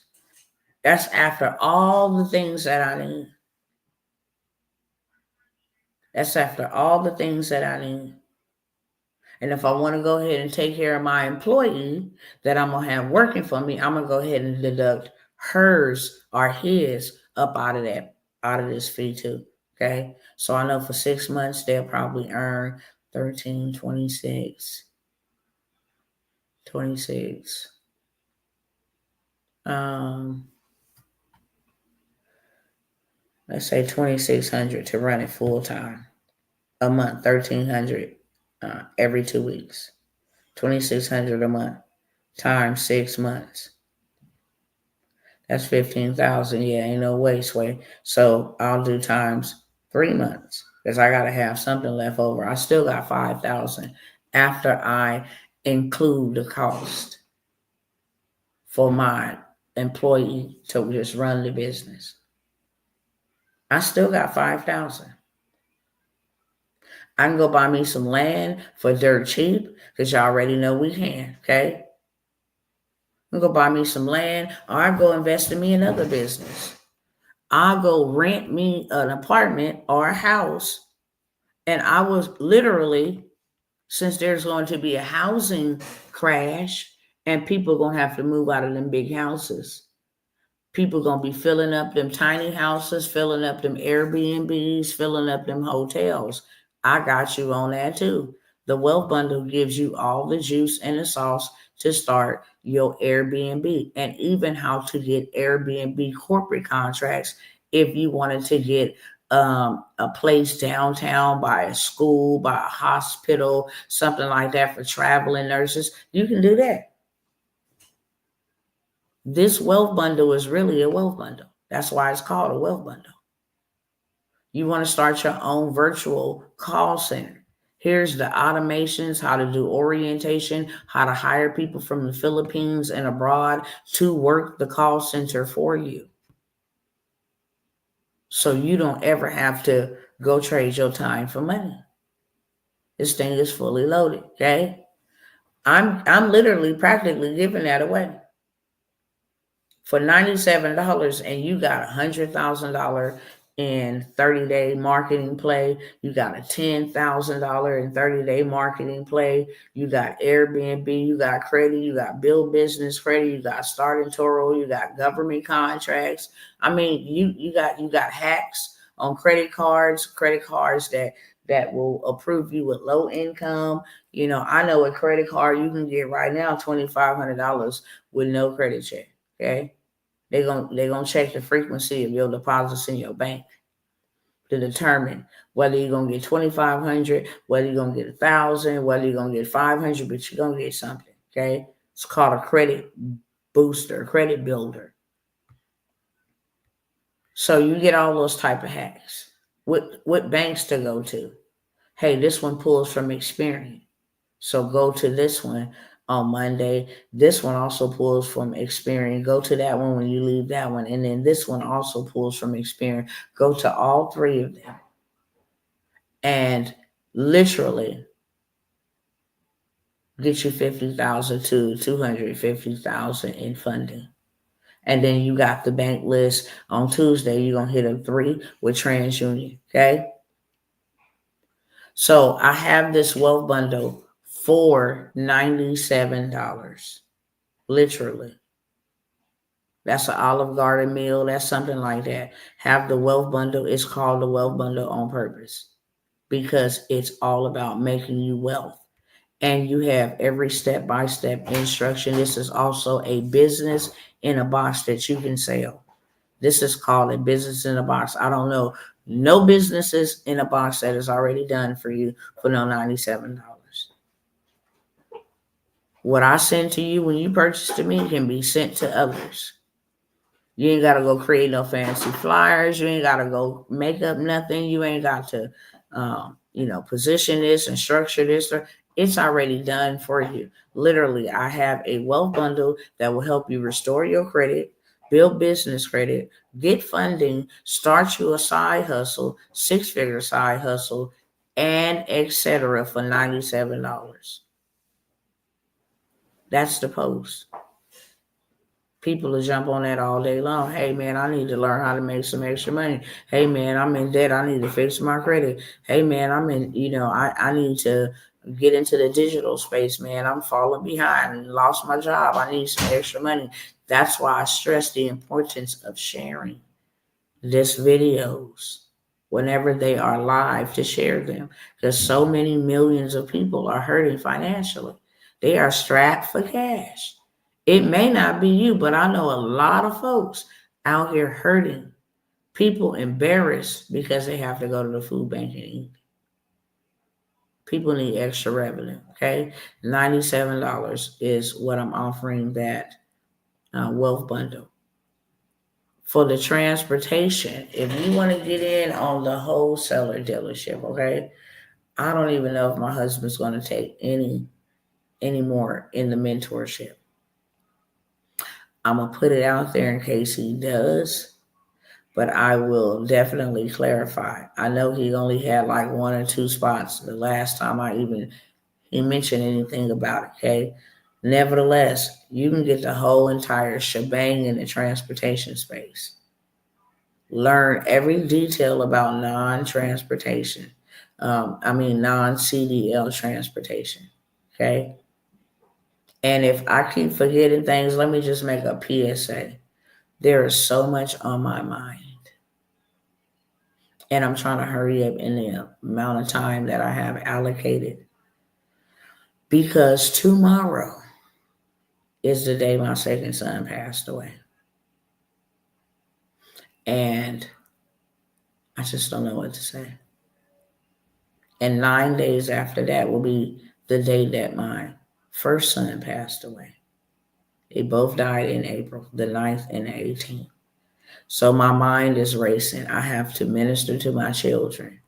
That's after all the things that I need. That's after all the things that I need. And if I want to go ahead and take care of my employee that I'm going to have working for me, I'm going to go ahead and deduct hers or his up out of this fee too. Okay. So I know for 6 months, they'll probably earn 13, 26, 26. Let's say 2,600 to run it full time. A month, 1,300 every 2 weeks. 2,600 a month times 6 months. That's 15,000. Yeah, ain't no way, Sway. So I'll do times 3 months because I gotta have something left over. I still got 5,000 after I include the cost for my employee to just run the business. I still got 5,000. I can go buy me some land for dirt cheap because y'all already know we can, okay? I can go buy me some land or I go invest in me another business. I'll go rent me an apartment or a house. And I was literally, since there's going to be a housing crash and people are going to have to move out of them big houses. People going to be filling up them tiny houses, filling up them Airbnbs, filling up them hotels. I got you on that too. The Wealth Bundle gives you all the juice and the sauce to start your Airbnb and even how to get Airbnb corporate contracts if you wanted to get a place downtown by a school, by a hospital, something like that for traveling nurses. You can do that. This wealth bundle is really a wealth bundle. That's why it's called a wealth bundle. You want to start your own virtual call center. Here's the automations, how to do orientation, how to hire people from the Philippines and abroad to work the call center for you. So you don't ever have to go trade your time for money. This thing is fully loaded, okay? I'm literally practically giving that away for $97, and you got $100,000 in 30-day marketing play. You got a $10,000 in 30-day marketing play. You got Airbnb, you got credit, you got build business credit, you got starting Toro, you got government contracts. I mean, you got hacks on credit cards that will approve you with low income. I know a credit card you can get right now $2,500 with no credit check. Okay, they're gonna check the frequency of your deposits in your bank to determine whether you're gonna get 2,500, whether you're gonna get 1,000, whether you're gonna get 500, but you're gonna get something. Okay, it's called a credit booster, credit builder. So you get all those type of hacks. What banks to go to? Hey, this one pulls from Experian. So go to this one on Monday. This one also pulls from Experian. Go to that one when you leave that one. And then this one also pulls from Experian. Go to all three of them and literally get you 50,000 to 250,000 in funding. And then you got the bank list on Tuesday. You're gonna hit a 3 with TransUnion. Okay. So I have this wealth bundle for $97. Literally. That's an Olive Garden meal. That's something like that. Have the wealth bundle. It's called the wealth bundle on purpose because it's all about making you wealth. And you have every step by step instruction. This is also a business in a box that you can sell. This is called a business in a box. I don't know no businesses in a box that is already done for you for no $97. What I send to you when you purchase to me can be sent to others. You ain't got to go create no fancy flyers. You ain't got to go make up nothing. You ain't got to, position this and structure this. It's already done for you. Literally, I have a wealth bundle that will help you restore your credit, build business credit, get funding, start you a side hustle, six-figure side hustle, and etc. for $97. That's the post. People will jump on that all day long. Hey man, I need to learn how to make some extra money. Hey man, I'm in debt. I need to fix my credit. Hey man, I need to get into the digital space, man. I'm falling behind and lost my job. I need some extra money. That's why I stress the importance of sharing this videos whenever they are live to share them because so many millions of people are hurting financially. They are strapped for cash. It may not be you, but I know a lot of folks out here hurting. People embarrassed because they have to go to the food bank and eat. People need extra revenue. Okay, $97 is what I'm offering that wealth bundle. For the transportation, if you want to get in on the wholesaler dealership, okay, I don't even know if my husband's going to take any more in the mentorship. I'm going to put it out there in case he does, but I will definitely clarify. I know he only had like 1 or 2 spots the last time he mentioned anything about it, okay? Nevertheless, you can get the whole entire shebang in the transportation space. Learn every detail about non-transportation. Non-CDL transportation. Okay. And if I keep forgetting things, let me just make a PSA. There is so much on my mind. And I'm trying to hurry up in the amount of time that I have allocated. Because tomorrow is the day my second son passed away. And I just don't know what to say. And 9 days after that will be the day that my first son passed away. They both died in April, the 9th and the 18th. So my mind is racing. I have to minister to my children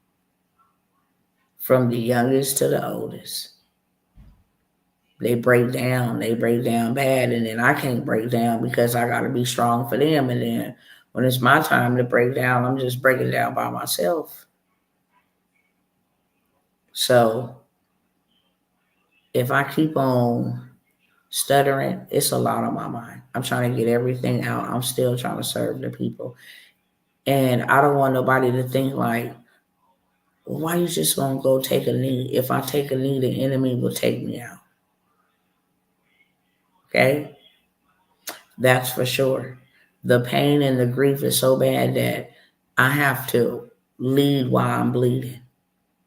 from the youngest to the oldest. They break down bad, and then I can't break down because I got to be strong for them. And then when it's my time to break down, I'm just breaking down by myself. So if I keep on stuttering, it's a lot on my mind. I'm trying to get everything out. I'm still trying to serve the people. And I don't want nobody to think like, well, why you just won't go take a knee? If I take a knee, the enemy will take me out. Okay? That's for sure. The pain and the grief is so bad that I have to lead while I'm bleeding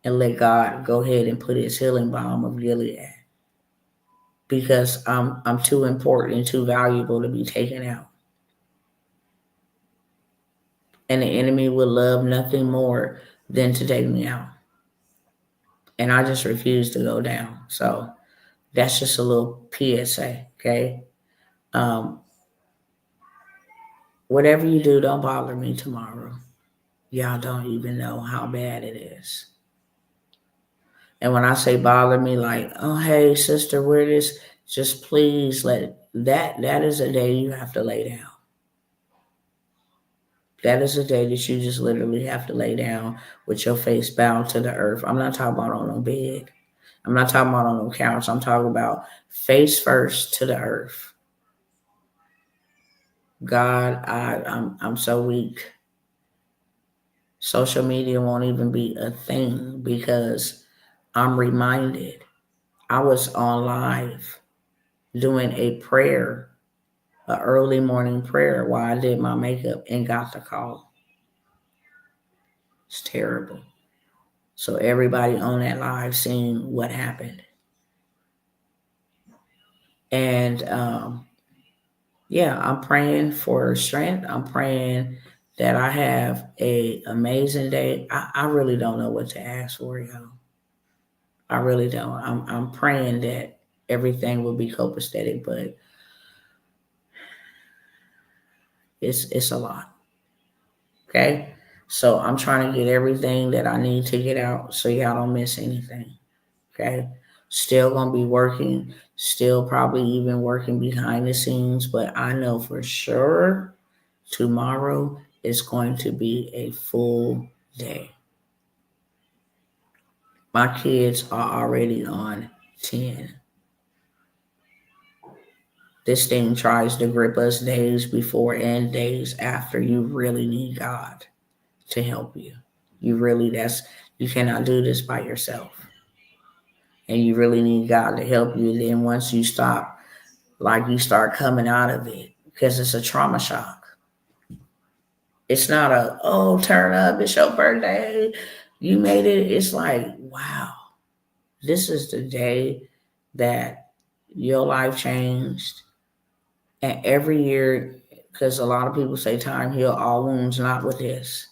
and let God go ahead and put his healing balm of Gilead because I'm too important and too valuable to be taken out. And the enemy would love nothing more than to take me out. And I just refuse to go down. So that's just a little PSA, okay? Um, whatever you do, don't bother me tomorrow. Y'all don't even know how bad it is. And when I say bother me, like, oh hey sister, where this, just please that is a day you have to lay down. That is a day that you just literally have to lay down with your face bowed to the earth. I'm not talking about on no bed. I'm not talking about on no couch. I'm talking about face first to the earth. God, I'm so weak. Social media won't even be a thing because I'm reminded I was on live doing a prayer, an early morning prayer while I did my makeup and got the call. It's terrible. So everybody on that live seen what happened. And yeah, I'm praying for strength. I'm praying that I have a amazing day. I really don't know what to ask for, y'all. I really don't. I'm praying that everything will be copacetic, but it's a lot. Okay? So I'm trying to get everything that I need to get out so y'all don't miss anything. Okay? Still gonna be working, still probably even working behind the scenes, but I know for sure tomorrow is going to be a full day. My kids are already on 10. This thing tries to grip us days before and days after. You really need God to help you. You cannot do this by yourself. And you really need God to help you. Then once you stop, like you start coming out of it, because it's a trauma shock. It's not a, oh, turn up, it's your birthday, you made it. It's like, wow, this is the day that your life changed. And every year, because a lot of people say time heal all wounds, not with this.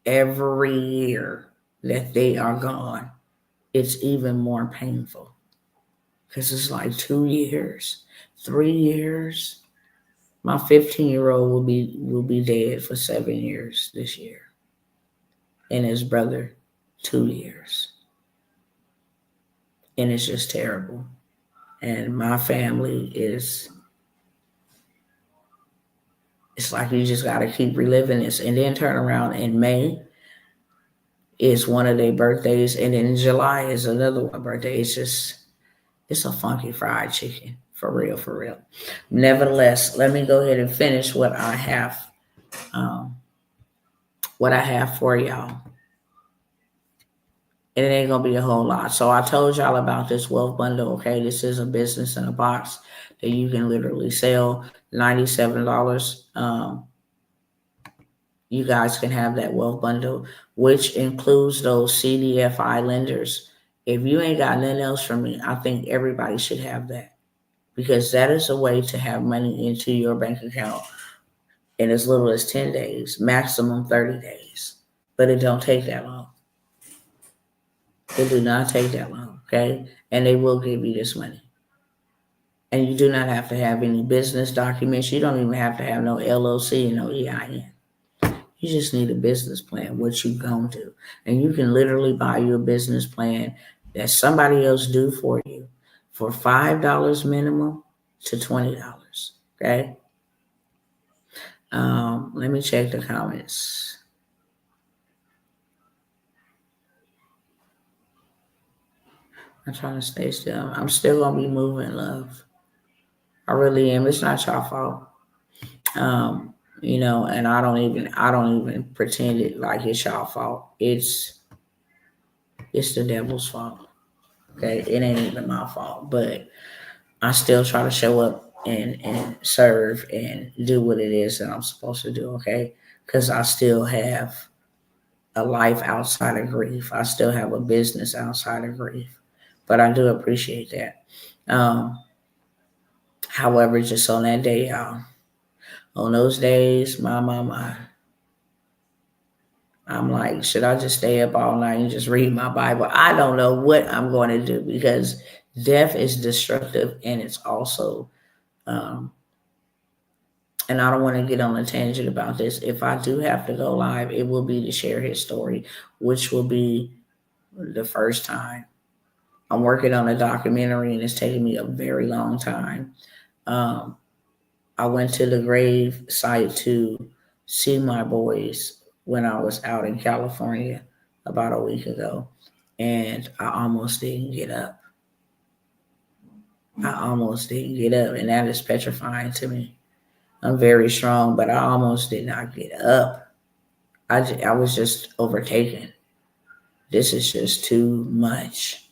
Every year that they are gone, it's even more painful. Because it's like 2 years, 3 years. My 15-year-old will be dead for 7 years this year. And his brother, 2 years. And it's just terrible. And my family is, it's like you just got to keep reliving this. And then turn around in May is one of their birthdays. And then in July is another one birthday. It's a funky fried chicken. For real, for real. Nevertheless, let me go ahead and finish um, what I have for y'all. And it ain't gonna be a whole lot. So I told y'all about this wealth bundle. Okay, this is a business in a box that you can literally sell $97. You guys can have that wealth bundle, which includes those CDFI lenders. If you ain't got nothing else from me, I think everybody should have that because that is a way to have money into your bank account in as little as 10 days, maximum 30 days. But it don't take that long. It do not take that long, okay? And they will give you this money. And you do not have to have any business documents. You don't even have to have no LLC and no EIN. You just need a business plan, what you gonna do. And you can literally buy you a business plan that somebody else do for you for $5 minimum to $20. Okay. Let me check the comments. I'm trying to stay still. I'm still gonna be moving, love. I really am. It's not your fault. Um, and I don't even pretend it like it's your fault. It's the devil's fault. Okay. It ain't even my fault. But I still try to show up and serve and do what it is that I'm supposed to do, okay? Because I still have a life outside of grief. I still have a business outside of grief. But I do appreciate that. Um, However, just on that day, y'all, on those days, my, I'm like, should I just stay up all night and just read my Bible? I don't know what I'm going to do because death is destructive and it's also um, and I don't want to get on a tangent about this. If I do have to go live, it will be to share his story, which will be the first time. I'm working on a documentary and it's taking me a very long time. Um, I went to the grave site to see my boys when I was out in California about a week ago, and I almost didn't get up. And that is petrifying to me. I'm very strong, but I almost did not get up. I was just overtaken. This is just too much.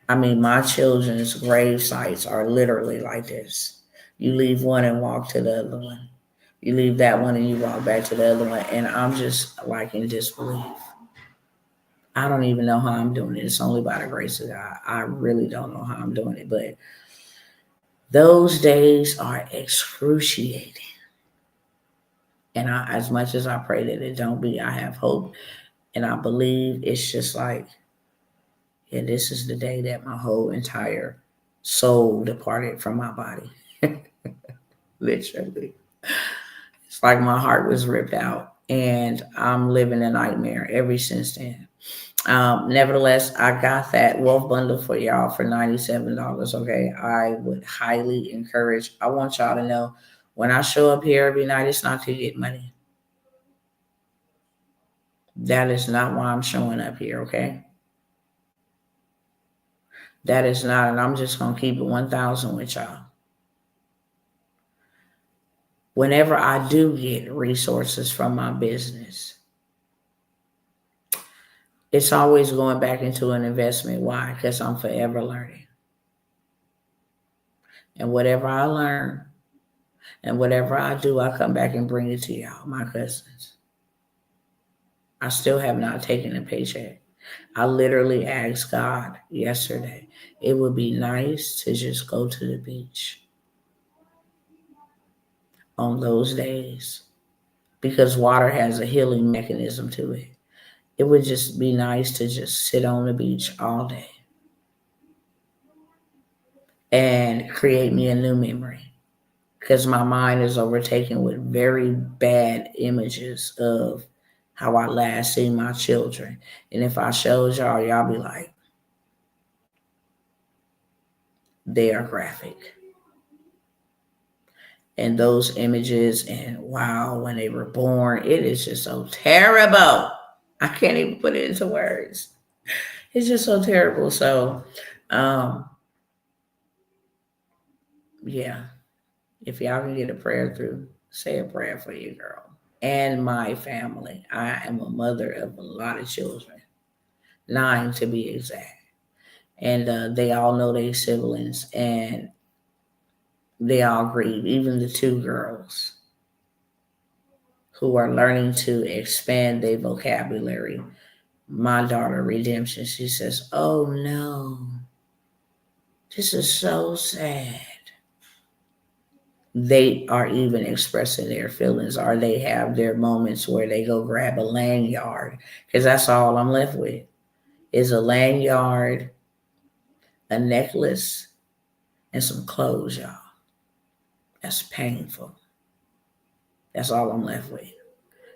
I mean, my children's grave sites are literally like this. You leave one and walk to the other one. You leave that one and you walk back to the other one. And I'm just like in disbelief. I don't even know how I'm doing it. It's only by the grace of God. I really don't know how I'm doing it. But those days are excruciating. And as much as I pray that it don't be, I have hope. And I believe it's just like, yeah, this is the day that my whole entire soul departed from my body. Literally. It's like my heart was ripped out. And I'm living a nightmare ever since then. Nevertheless, I got that wealth bundle for y'all for $97. Okay. I would highly encourage, I want y'all to know when I show up here every night, it's not to get money. That is not why I'm showing up here. Okay. That is not, and I'm just going to keep it 1,000 with y'all. Whenever I do get resources from my business, it's always going back into an investment. Why? Because I'm forever learning. And whatever I learn and whatever I do, I come back and bring it to y'all, my cousins. I still have not taken a paycheck. I literally asked God yesterday, it would be nice to just go to the beach on those days because water has a healing mechanism to it. It would just be nice to just sit on the beach all day and create me a new memory because my mind is overtaken with very bad images of how I last seen my children. And if I showed y'all, y'all be like, they are graphic. And those images and wow, when they were born, it is just so terrible. I can't even put it into words. It's just so terrible. So, yeah, if y'all can get a prayer through, say a prayer for you, girl. And my family. I am a mother of a lot of children, 9 to be exact. And they all know their siblings and they all grieve, even the 2 girls who are learning to expand their vocabulary. My daughter, Redemption, she says, oh no, this is so sad. They are even expressing their feelings, or they have their moments where they go grab a lanyard, because that's all I'm left with is a lanyard, a necklace, and some clothes, y'all. That's painful. That's all I'm left with.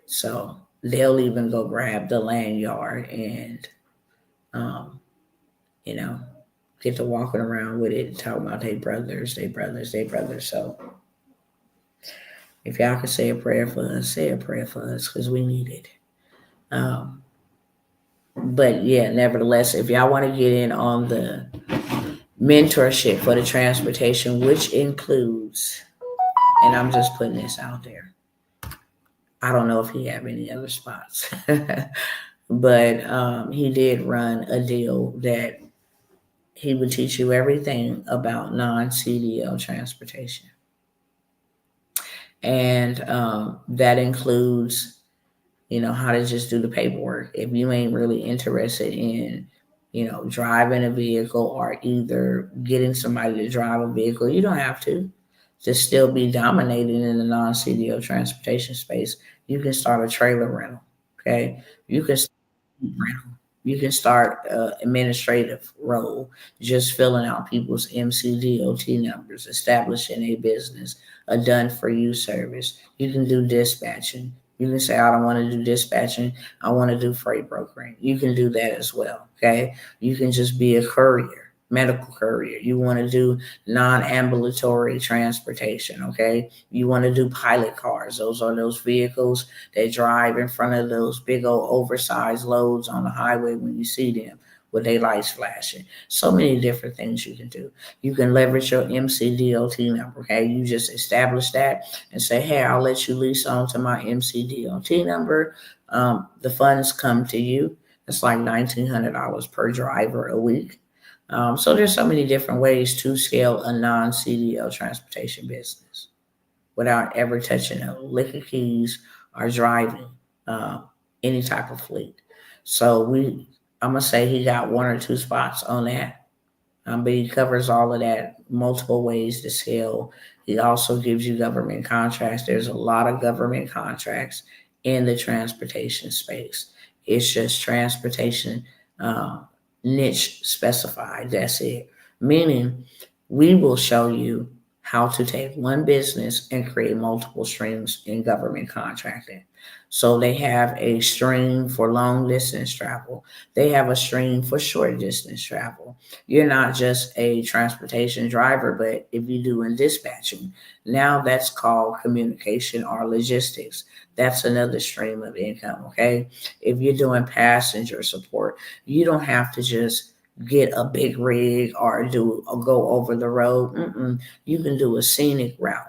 So they'll even go grab the lanyard and, um, you know, get to walking around with it and talking about they brothers, they brothers, they brothers. So if y'all could say a prayer for us, say a prayer for us because we need it. Um, but yeah, nevertheless, if y'all want to get in on the mentorship for the transportation, which includes, and I'm just putting this out there. I don't know if he have any other spots, but he did run a deal that he would teach you everything about non-CDL transportation, and that includes, how to just do the paperwork. If you ain't really interested in, driving a vehicle or either getting somebody to drive a vehicle, you don't have to still be dominating in the non-CDL transportation space. You can start a trailer rental. Okay. You can rental. You can start administrative role, just filling out people's MCDOT numbers, establishing a business, a done for you service. You can do dispatching. You can say, I don't want to do dispatching. I want to do freight brokering. You can do that as well. Okay. You can just be a courier, medical courier. You want to do non-ambulatory transportation. Okay. You want to do pilot cars. Those are those vehicles they drive in front of those big old oversized loads on the highway when you see them with their lights flashing. So many different things you can do. You can leverage your MCDOT number. Okay, you just establish that and say, "Hey, I'll let you lease onto my MCDOT number." The funds come to you. It's like $1,900 per driver a week. So there's so many different ways to scale a non-CDL transportation business without ever touching a lick of keys or driving uh, any type of fleet. So I'm gonna say he got one or two spots on that, but he covers all of that, multiple ways to scale. He also gives you government contracts. There's a lot of government contracts in the transportation space. It's just transportation uh, niche specified. That's it. Meaning, we will show you how to take one business and create multiple streams in government contracting. So they have a stream for long distance travel. They have a stream for short distance travel. You're not just a transportation driver, but if you do in dispatching, now that's called communication or logistics. That's another stream of income. Okay. If you're doing passenger support, you don't have to just get a big rig or do or go over the road. You can do a scenic route.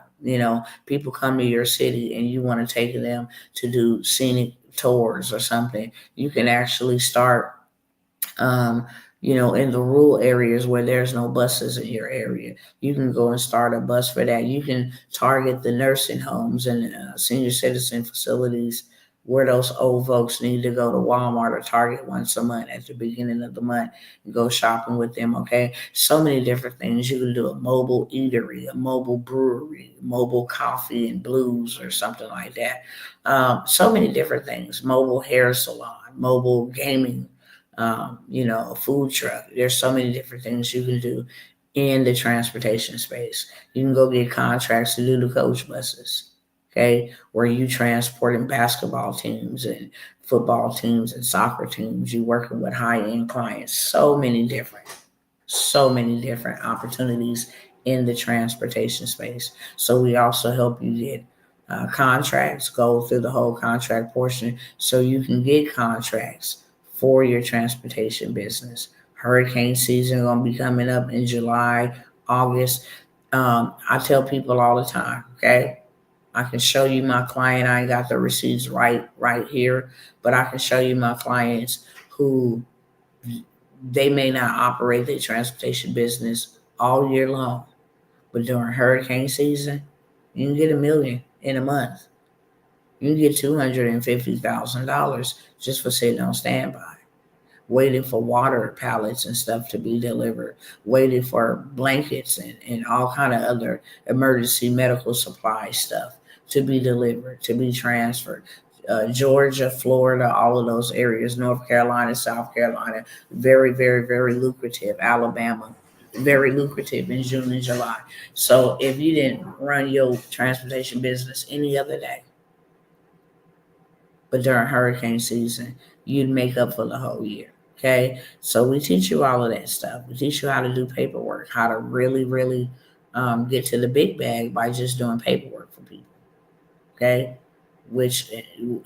People come to your city and you want to take them to do scenic tours or something. You can actually start um, in the rural areas where there's no buses in your area. You can go and start a bus for that. You can target the nursing homes and senior citizen facilities where those old folks need to go to Walmart or Target once a month at the beginning of the month and go shopping with them. Okay. So many different things. You can do a mobile eatery, a mobile brewery, mobile coffee and blues or something like that. So many different things. Mobile hair salon, mobile gaming, a food truck. There's so many different things you can do in the transportation space. You can go get contracts to do the coach buses, okay, where you transporting basketball teams and football teams and soccer teams. You working with high end clients. So many different opportunities in the transportation space. So we also help you get contracts, go through the whole contract portion so you can get contracts for your transportation business. Hurricane season gonna be coming up in July, August. I tell people all the time, okay, I can show you my client. I ain't got the receipts right here, but I can show you my clients who they may not operate their transportation business all year long, but during hurricane season, you can get $1 million in a month. You can get $250,000 just for sitting on standby, waiting for water pallets and stuff to be delivered, waiting for blankets and all kind of other emergency medical supply stuff to be delivered, to be transferred. Georgia, Florida, all of those areas, North Carolina, South Carolina, very, very, very lucrative. Alabama. very lucrative in June and July. So if you didn't run your transportation business any other day, but during hurricane season, you'd make up for the whole year. Okay, so we teach you all of that stuff. We teach you how to do paperwork, how to really, really get to the big bag by just doing paperwork for people. Okay, which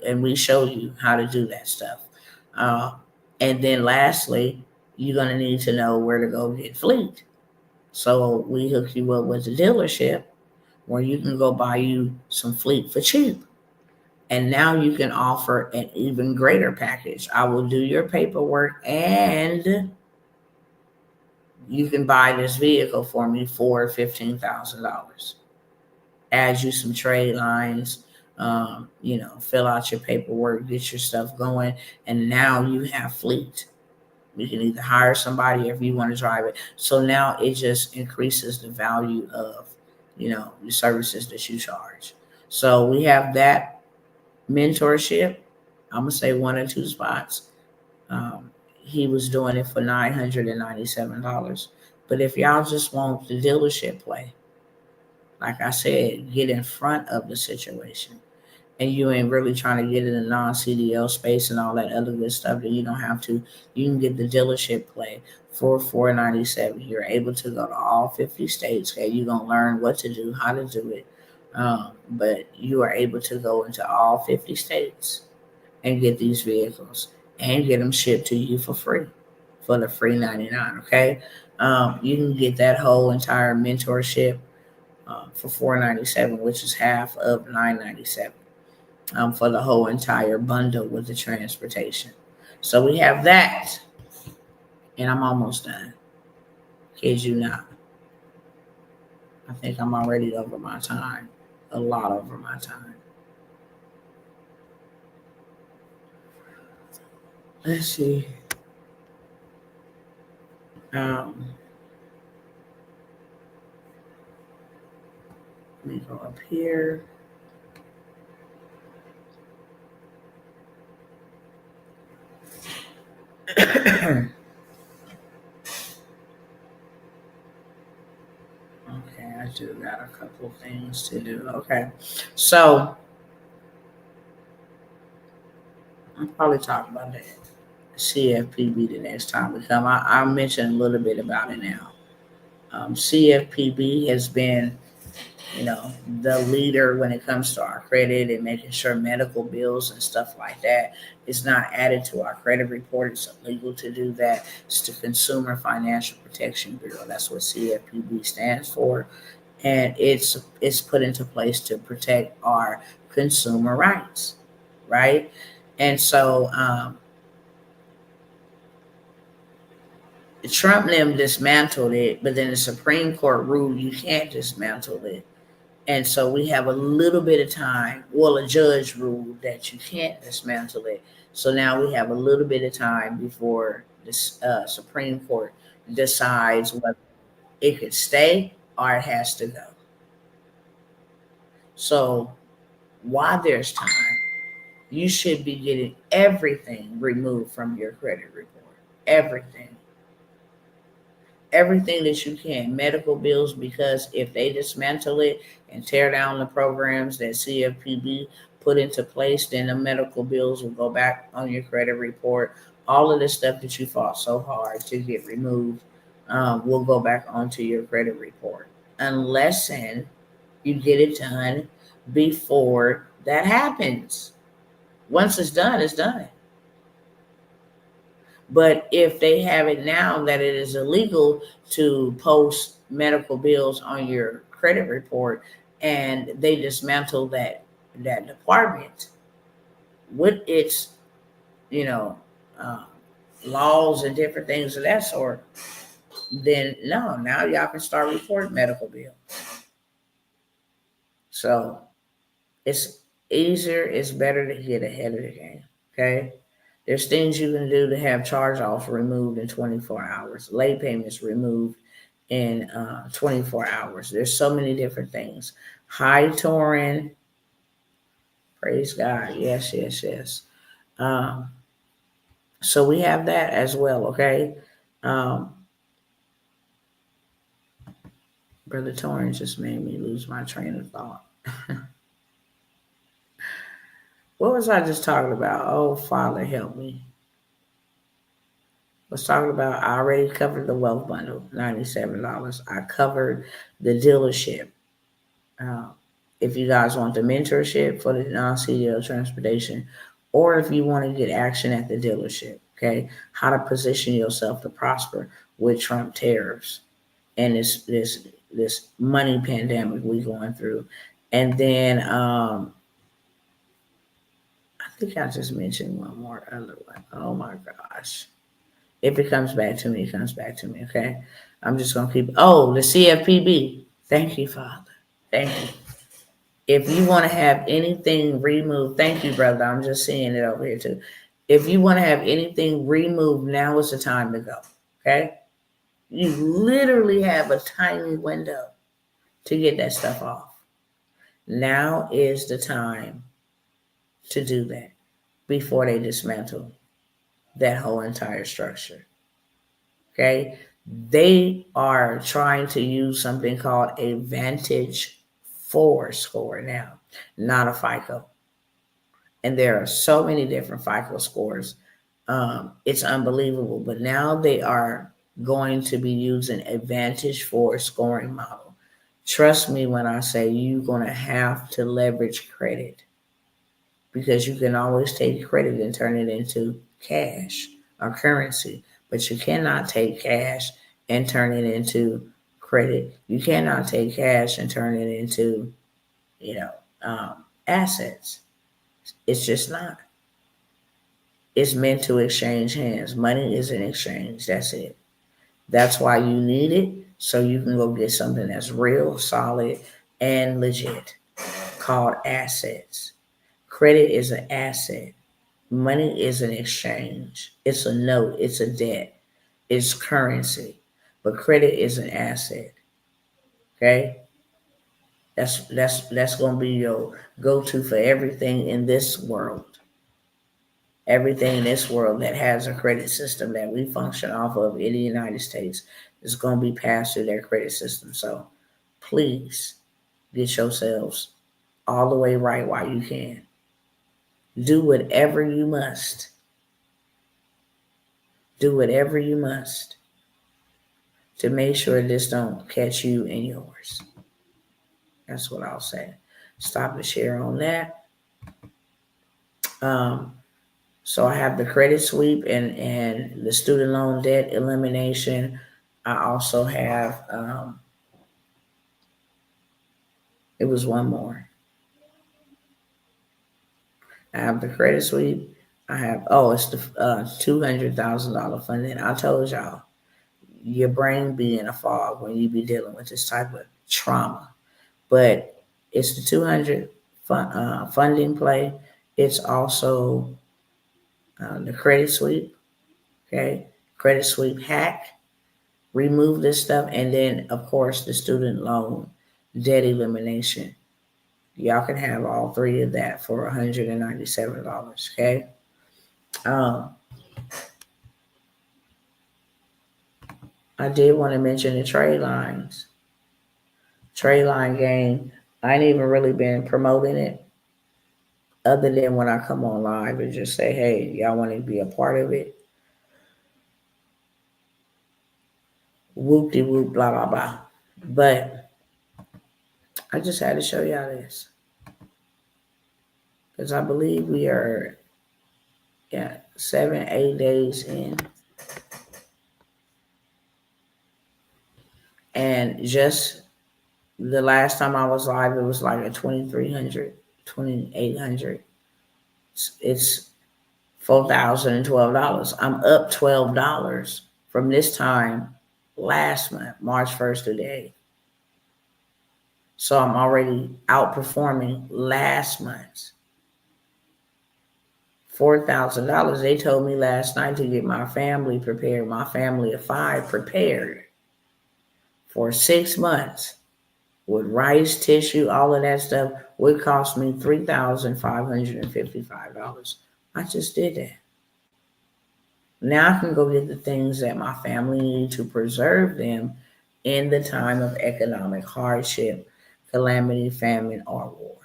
and we show you how to do that stuff. Uh, and then lastly, you're gonna need to know where to go get fleet. So we hook you up with a dealership where you can go buy you some fleet for cheap. And now you can offer an even greater package. I will do your paperwork and you can buy this vehicle for me for $15,000. Add you some trade lines, fill out your paperwork, get your stuff going, and now you have fleet. You can either hire somebody or if you want to drive it. So now it just increases the value of, the services that you charge. So we have that mentorship. I'm gonna say one or two spots. He was doing it for $997. But if y'all just want the dealership play, like I said, get in front of the situation and you ain't really trying to get in the non-CDL space and all that other good stuff, then you don't have to. You can get the dealership play for $497. You're able to go to all 50 states. Okay, you're gonna learn what to do, how to do it, but you are able to go into all 50 states and get these vehicles and get them shipped to you for free, for the free 99. Okay, you can get that whole entire mentorship for $497, which is half of $997 for the whole entire bundle with the transportation. So we have that, and I'm almost done. Kid you not. I think I'm already over my time, a lot over my time. Let's see. Um, Let me go up here. Okay, I do got a couple things to do. Okay, so I'll probably talk about that CFPB the next time we come. I'll mention a little bit about it now. CFPB has been, the leader when it comes to our credit and making sure medical bills and stuff like that is not added to our credit report. It's illegal to do that. It's the Consumer Financial Protection Bureau. That's what CFPB stands for. And it's put into place to protect our consumer rights, right? And so Trump them dismantled it, but then the Supreme Court ruled you can't dismantle it. And so we have a little bit of time. Well, a judge ruled that you can't dismantle it. So now we have a little bit of time before the Supreme Court decides whether it could stay or it has to go. So while there's time, you should be getting everything removed from your credit report. Everything. Everything that you can, medical bills, because if they dismantle it and tear down the programs that CFPB put into place, then the medical bills will go back on your credit report. All of the stuff that you fought so hard to get removed will go back onto your credit report, unless and you get it done before that happens. Once it's done, it's done. But if they have it now that it is illegal to post medical bills on your credit report and they dismantle that department with its, you know, uh, laws and different things of that sort, then no, now y'all can start reporting medical bills. So it's easier, it's better to get ahead of the game. Okay. There's things you can do to have charge off removed in 24 hours, late payments removed in 24 hours. There's so many different things. High touring, praise God. Yes, yes, yes. Um, – so we have that as well. Okay. Um, – – – – – – – – – – – – – – – – – – – – – – – – – – – – – – – – – – – – – – – – – – – – – – – – – – – – – – – – – – – – – – – – – – – – – – – – – – – – – – – – – – – – – – – – – – – – – – – – – – – – – – – – – – – – – – – – – – – – – – – – – – – – – – – – – – – – – – – – – – – – – – – – – – – – – – – – – – – – – – – – – – – – – – – – – – – – – – – – – – – – – – – – – – – – – – – – – – – – – – – – – – – – – – – – – – – – – – – – – – – – – – – – – – – – – – – – – – – – – – – – – – – – – – – – – –– – – – – – – – – – – – – – – – – – – – – – – – – – – – – – – –– Brother Torrance just made me lose my train of thought. What was I just talking about? Oh, Father, help me. Was talking about, I already covered the wealth bundle, $97. I covered the dealership. Uh, if you guys want the mentorship for the non-CDL transportation, or if you want to get action at the dealership, okay, how to position yourself to prosper with Trump tariffs and this money pandemic we going through. And then I think I just mentioned one more other one. Oh my gosh. If it comes back to me, it comes back to me, okay? I'm just gonna keep the CFPB. Thank you, Father. Thank you. If you want to have anything removed, thank you, brother. I'm just seeing it over here too. If you want to have anything removed, now is the time to go. Okay? You literally have a tiny window to get that stuff off. Now is the time to do that before they dismantle that whole entire structure. Okay? They are trying to use something called a Vantage 4 score now, not a FICO. And there are so many different FICO scores. It's unbelievable. But now they are going to be using a Vantage 4 scoring model. Trust me when I say you're going to have to leverage credit, because you can always take credit and turn it into cash or currency, but you cannot take cash and turn it into credit. You cannot take cash and turn it into, you know, assets. It's just not. It's meant to exchange hands. Money is an exchange. That's it. That's why you need it, so you can go get something that's real, solid, and legit, called assets. Credit is an asset. Money is an exchange. It's a note. It's a debt. It's currency. But credit is an asset. Okay? That's gonna be your go-to for everything in this world. Everything in this world that has a credit system that we function off of in the United States is gonna be passed through their credit system. So please get yourselves all the way right while you can. Do whatever you must. Do whatever you must to make sure this don't catch you and yours. That's what I'll say. Stop the share on that. Um, so I have the credit sweep and the student loan debt elimination. I also have it was one more. I have the credit sweep. I have it's the $200,000 funding. I told y'all, your brain be in a fog when you be dealing with this type of trauma. But it's the 200 funding play. It's also the credit sweep. Okay, credit sweep hack. Remove this stuff, and then of course the student loan debt elimination. Y'all can have all three of that for $197. Okay. Um, I did want to mention the trade lines. Trade line game. I ain't even really been promoting it, other than when I come on live and just say, hey, y'all want to be a part of it? Whoop de whoop, blah, blah, blah. But I just had to show y'all this, because I believe we are 7, 8 days in. And just the last time I was live, it was like a 2,300, 2,800. It's $4,012. I'm up $12 from this time last month, March 1st to the 8th. So I'm already outperforming last month's $4,000. They told me last night to get my family prepared, my family of 5 prepared for 6 months with rice, tissue, all of that stuff would cost me $3,555. I just did that. Now I can go get the things that my family need to preserve them in the time of economic hardship, calamity, famine, or war.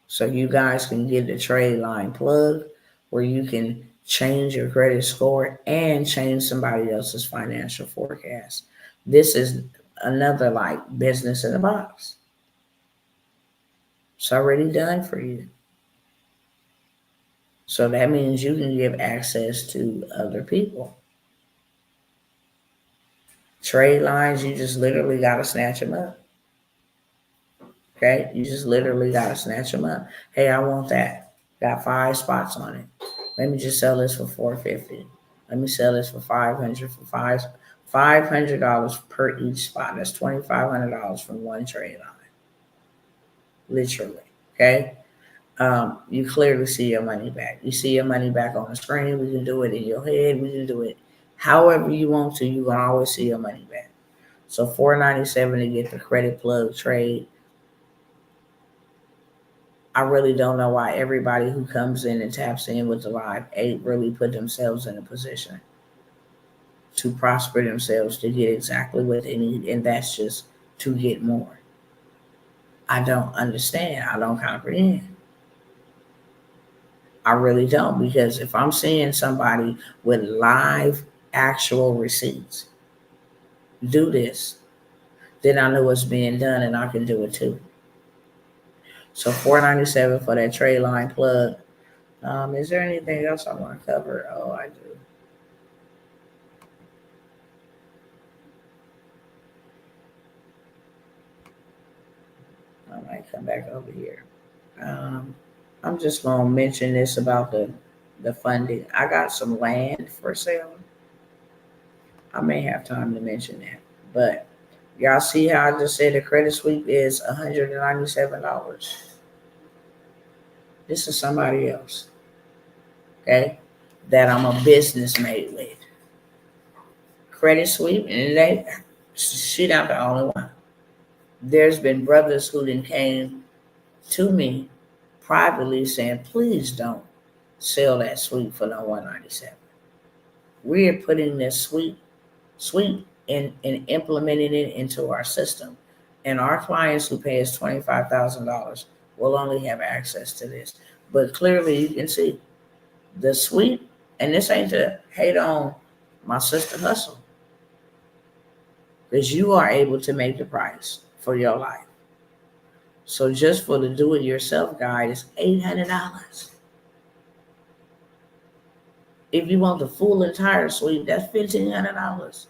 So you guys can get the trade line plug where you can change your credit score and change somebody else's financial forecast. This is another like business in a box. It's already done for you. So that means you can give access to other people. Trade lines, you just literally got to snatch them up. Okay? You just literally got to snatch them up. Hey, I want that. Got 5 spots on it. Let me just sell this for $450. Let me sell this for $500 for $500 per each spot. That's $2,500 from one trade line. Literally. Okay? You clearly see your money back. You see your money back on the screen. We can do it in your head. We can do it however you want to. You're gonna always see your money back. So $497 to get the credit plug trade. I really don't know why everybody who comes in and taps in with the live 8 really put themselves in a position to prosper themselves to get exactly what they need, and that's just to get more. I don't understand. I don't comprehend. I really don't, because if I'm seeing somebody with live actual receipts do this, then I know it's being done and I can do it too. So $497 for that trade line plug. Is there anything else I want to cover? Oh, I do. I might come back over here. I'm just gonna mention this about the funding. I got some land for sale. I may have time to mention that, but y'all see how I just said the credit sweep is $197. This is somebody else, okay, that I'm a business mate with. Credit sweep, and she not the only one. There's been brothers who then came to me privately saying, please don't sell that sweep for no $197. We're putting this sweep and implementing it into our system. And our clients who pay us $25,000 will only have access to this. But clearly you can see the sweep, and this ain't to hate on my sister hustle, because you are able to make the price for your life. So just for the do-it-yourself guide, it's $800. If you want the full entire suite, that's $1,500.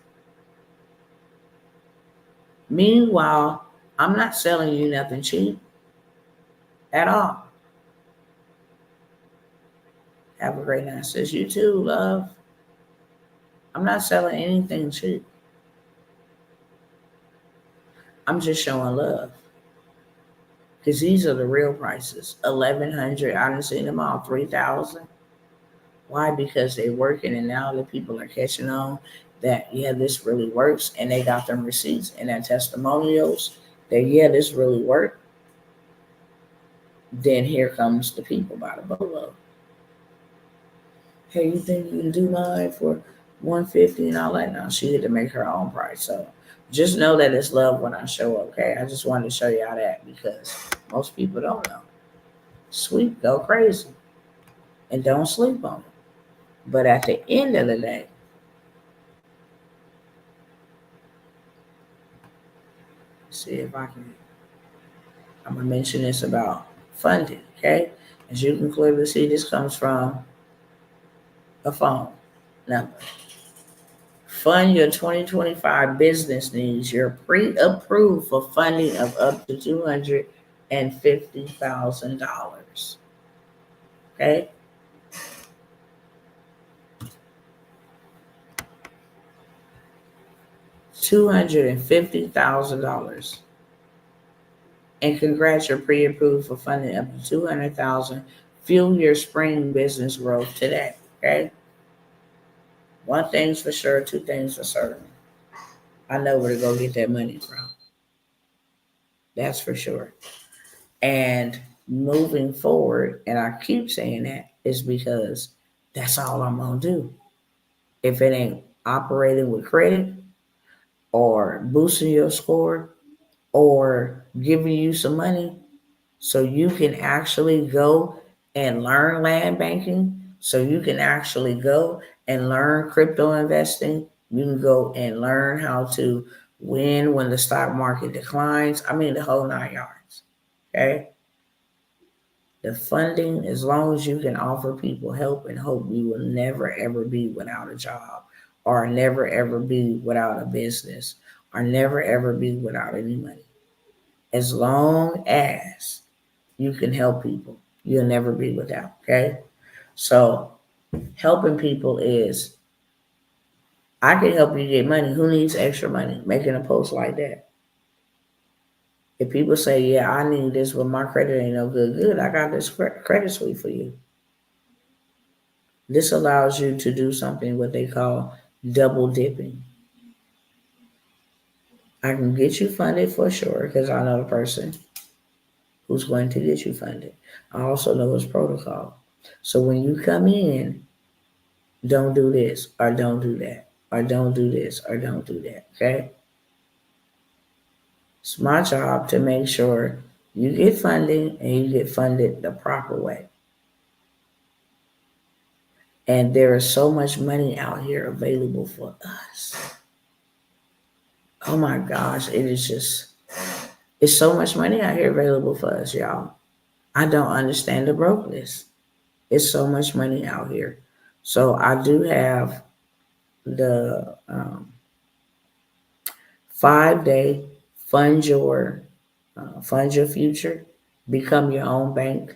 Meanwhile, I'm not selling you nothing cheap at all. Have a great night. Says you too, love. I'm not selling anything cheap. I'm just showing love. Because these are the real prices. $1,100. I done seen them all. $3,000. Why? Because they're working, and now the people are catching on that, yeah, this really works, and they got them receipts and their testimonials that, yeah, this really worked. Then here comes the people by the boatload. Hey, you think you can do mine for $150 and all that? No, she had to make her own price. So just know that it's love when I show up, okay? I just wanted to show y'all that because most people don't know. Sweep, go crazy. And don't sleep on it. But at the end of the day, see if I can, I'm going to mention this about funding, okay? As you can clearly see, this comes from a phone number. Fund your 2025 business needs. You're pre-approved for funding of up to $250,000. Okay? $250,000. And congrats, you're pre-approved for funding up to $200,000. Fuel your spring business growth today. Okay? One thing's for sure, two things for certain. I know where to go get that money from. That's for sure. And moving forward, and I keep saying that, is because that's all I'm going to do. If it ain't operating with credit, or boosting your score or giving you some money so you can actually go and learn land banking, so you can actually go and learn crypto investing. You can go and learn how to win when the stock market declines. I mean, the whole 9 yards. Okay? The funding, as long as you can offer people help and hope, you will never ever be without a job, or never ever be without a business, or never ever be without any money. As long as you can help people, you'll never be without. Okay? So helping people is, I can help you get money. Who needs extra money? Making a post like that. If people say, yeah, I need this, but my credit ain't no good, I got this credit suite for you. This allows you to do something what they call double dipping. I can get you funded for sure because I know the person who's going to get you funded. I also know his protocol. So when you come in, don't do this or don't do that, or don't do this or don't do that. Okay? It's my job to make sure you get funding and you get funded the proper way. And there is so much money out here available for us. Oh my gosh, it's so much money out here available for us, y'all. I don't understand the brokenness. It's so much money out here. So I do have the 5-day fund your future, become your own bank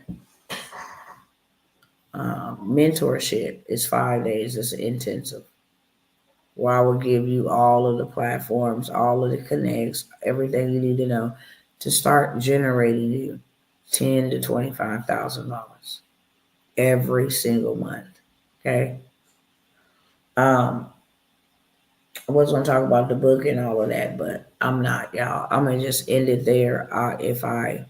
mentorship. It's 5 days. It's intensive. Where I will give you all of the platforms, all of the connects, everything you need to know to start generating you $10,000 to $25,000 every single month. Okay. I was gonna talk about the book and all of that, but I'm not, y'all. I'm gonna just end it there. If I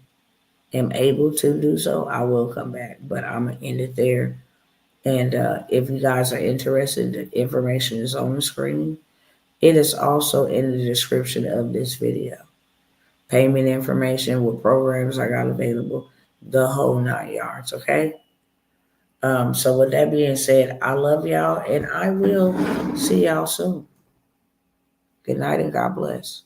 am able to do so, I will come back, but I'm gonna end it there. And if you guys are interested, the information is on the screen. It is also in the description of this video. Payment information, what programs I got available, the whole 9 yards. Okay. So with that being said, I love y'all, and I will see y'all soon. Good night and God bless.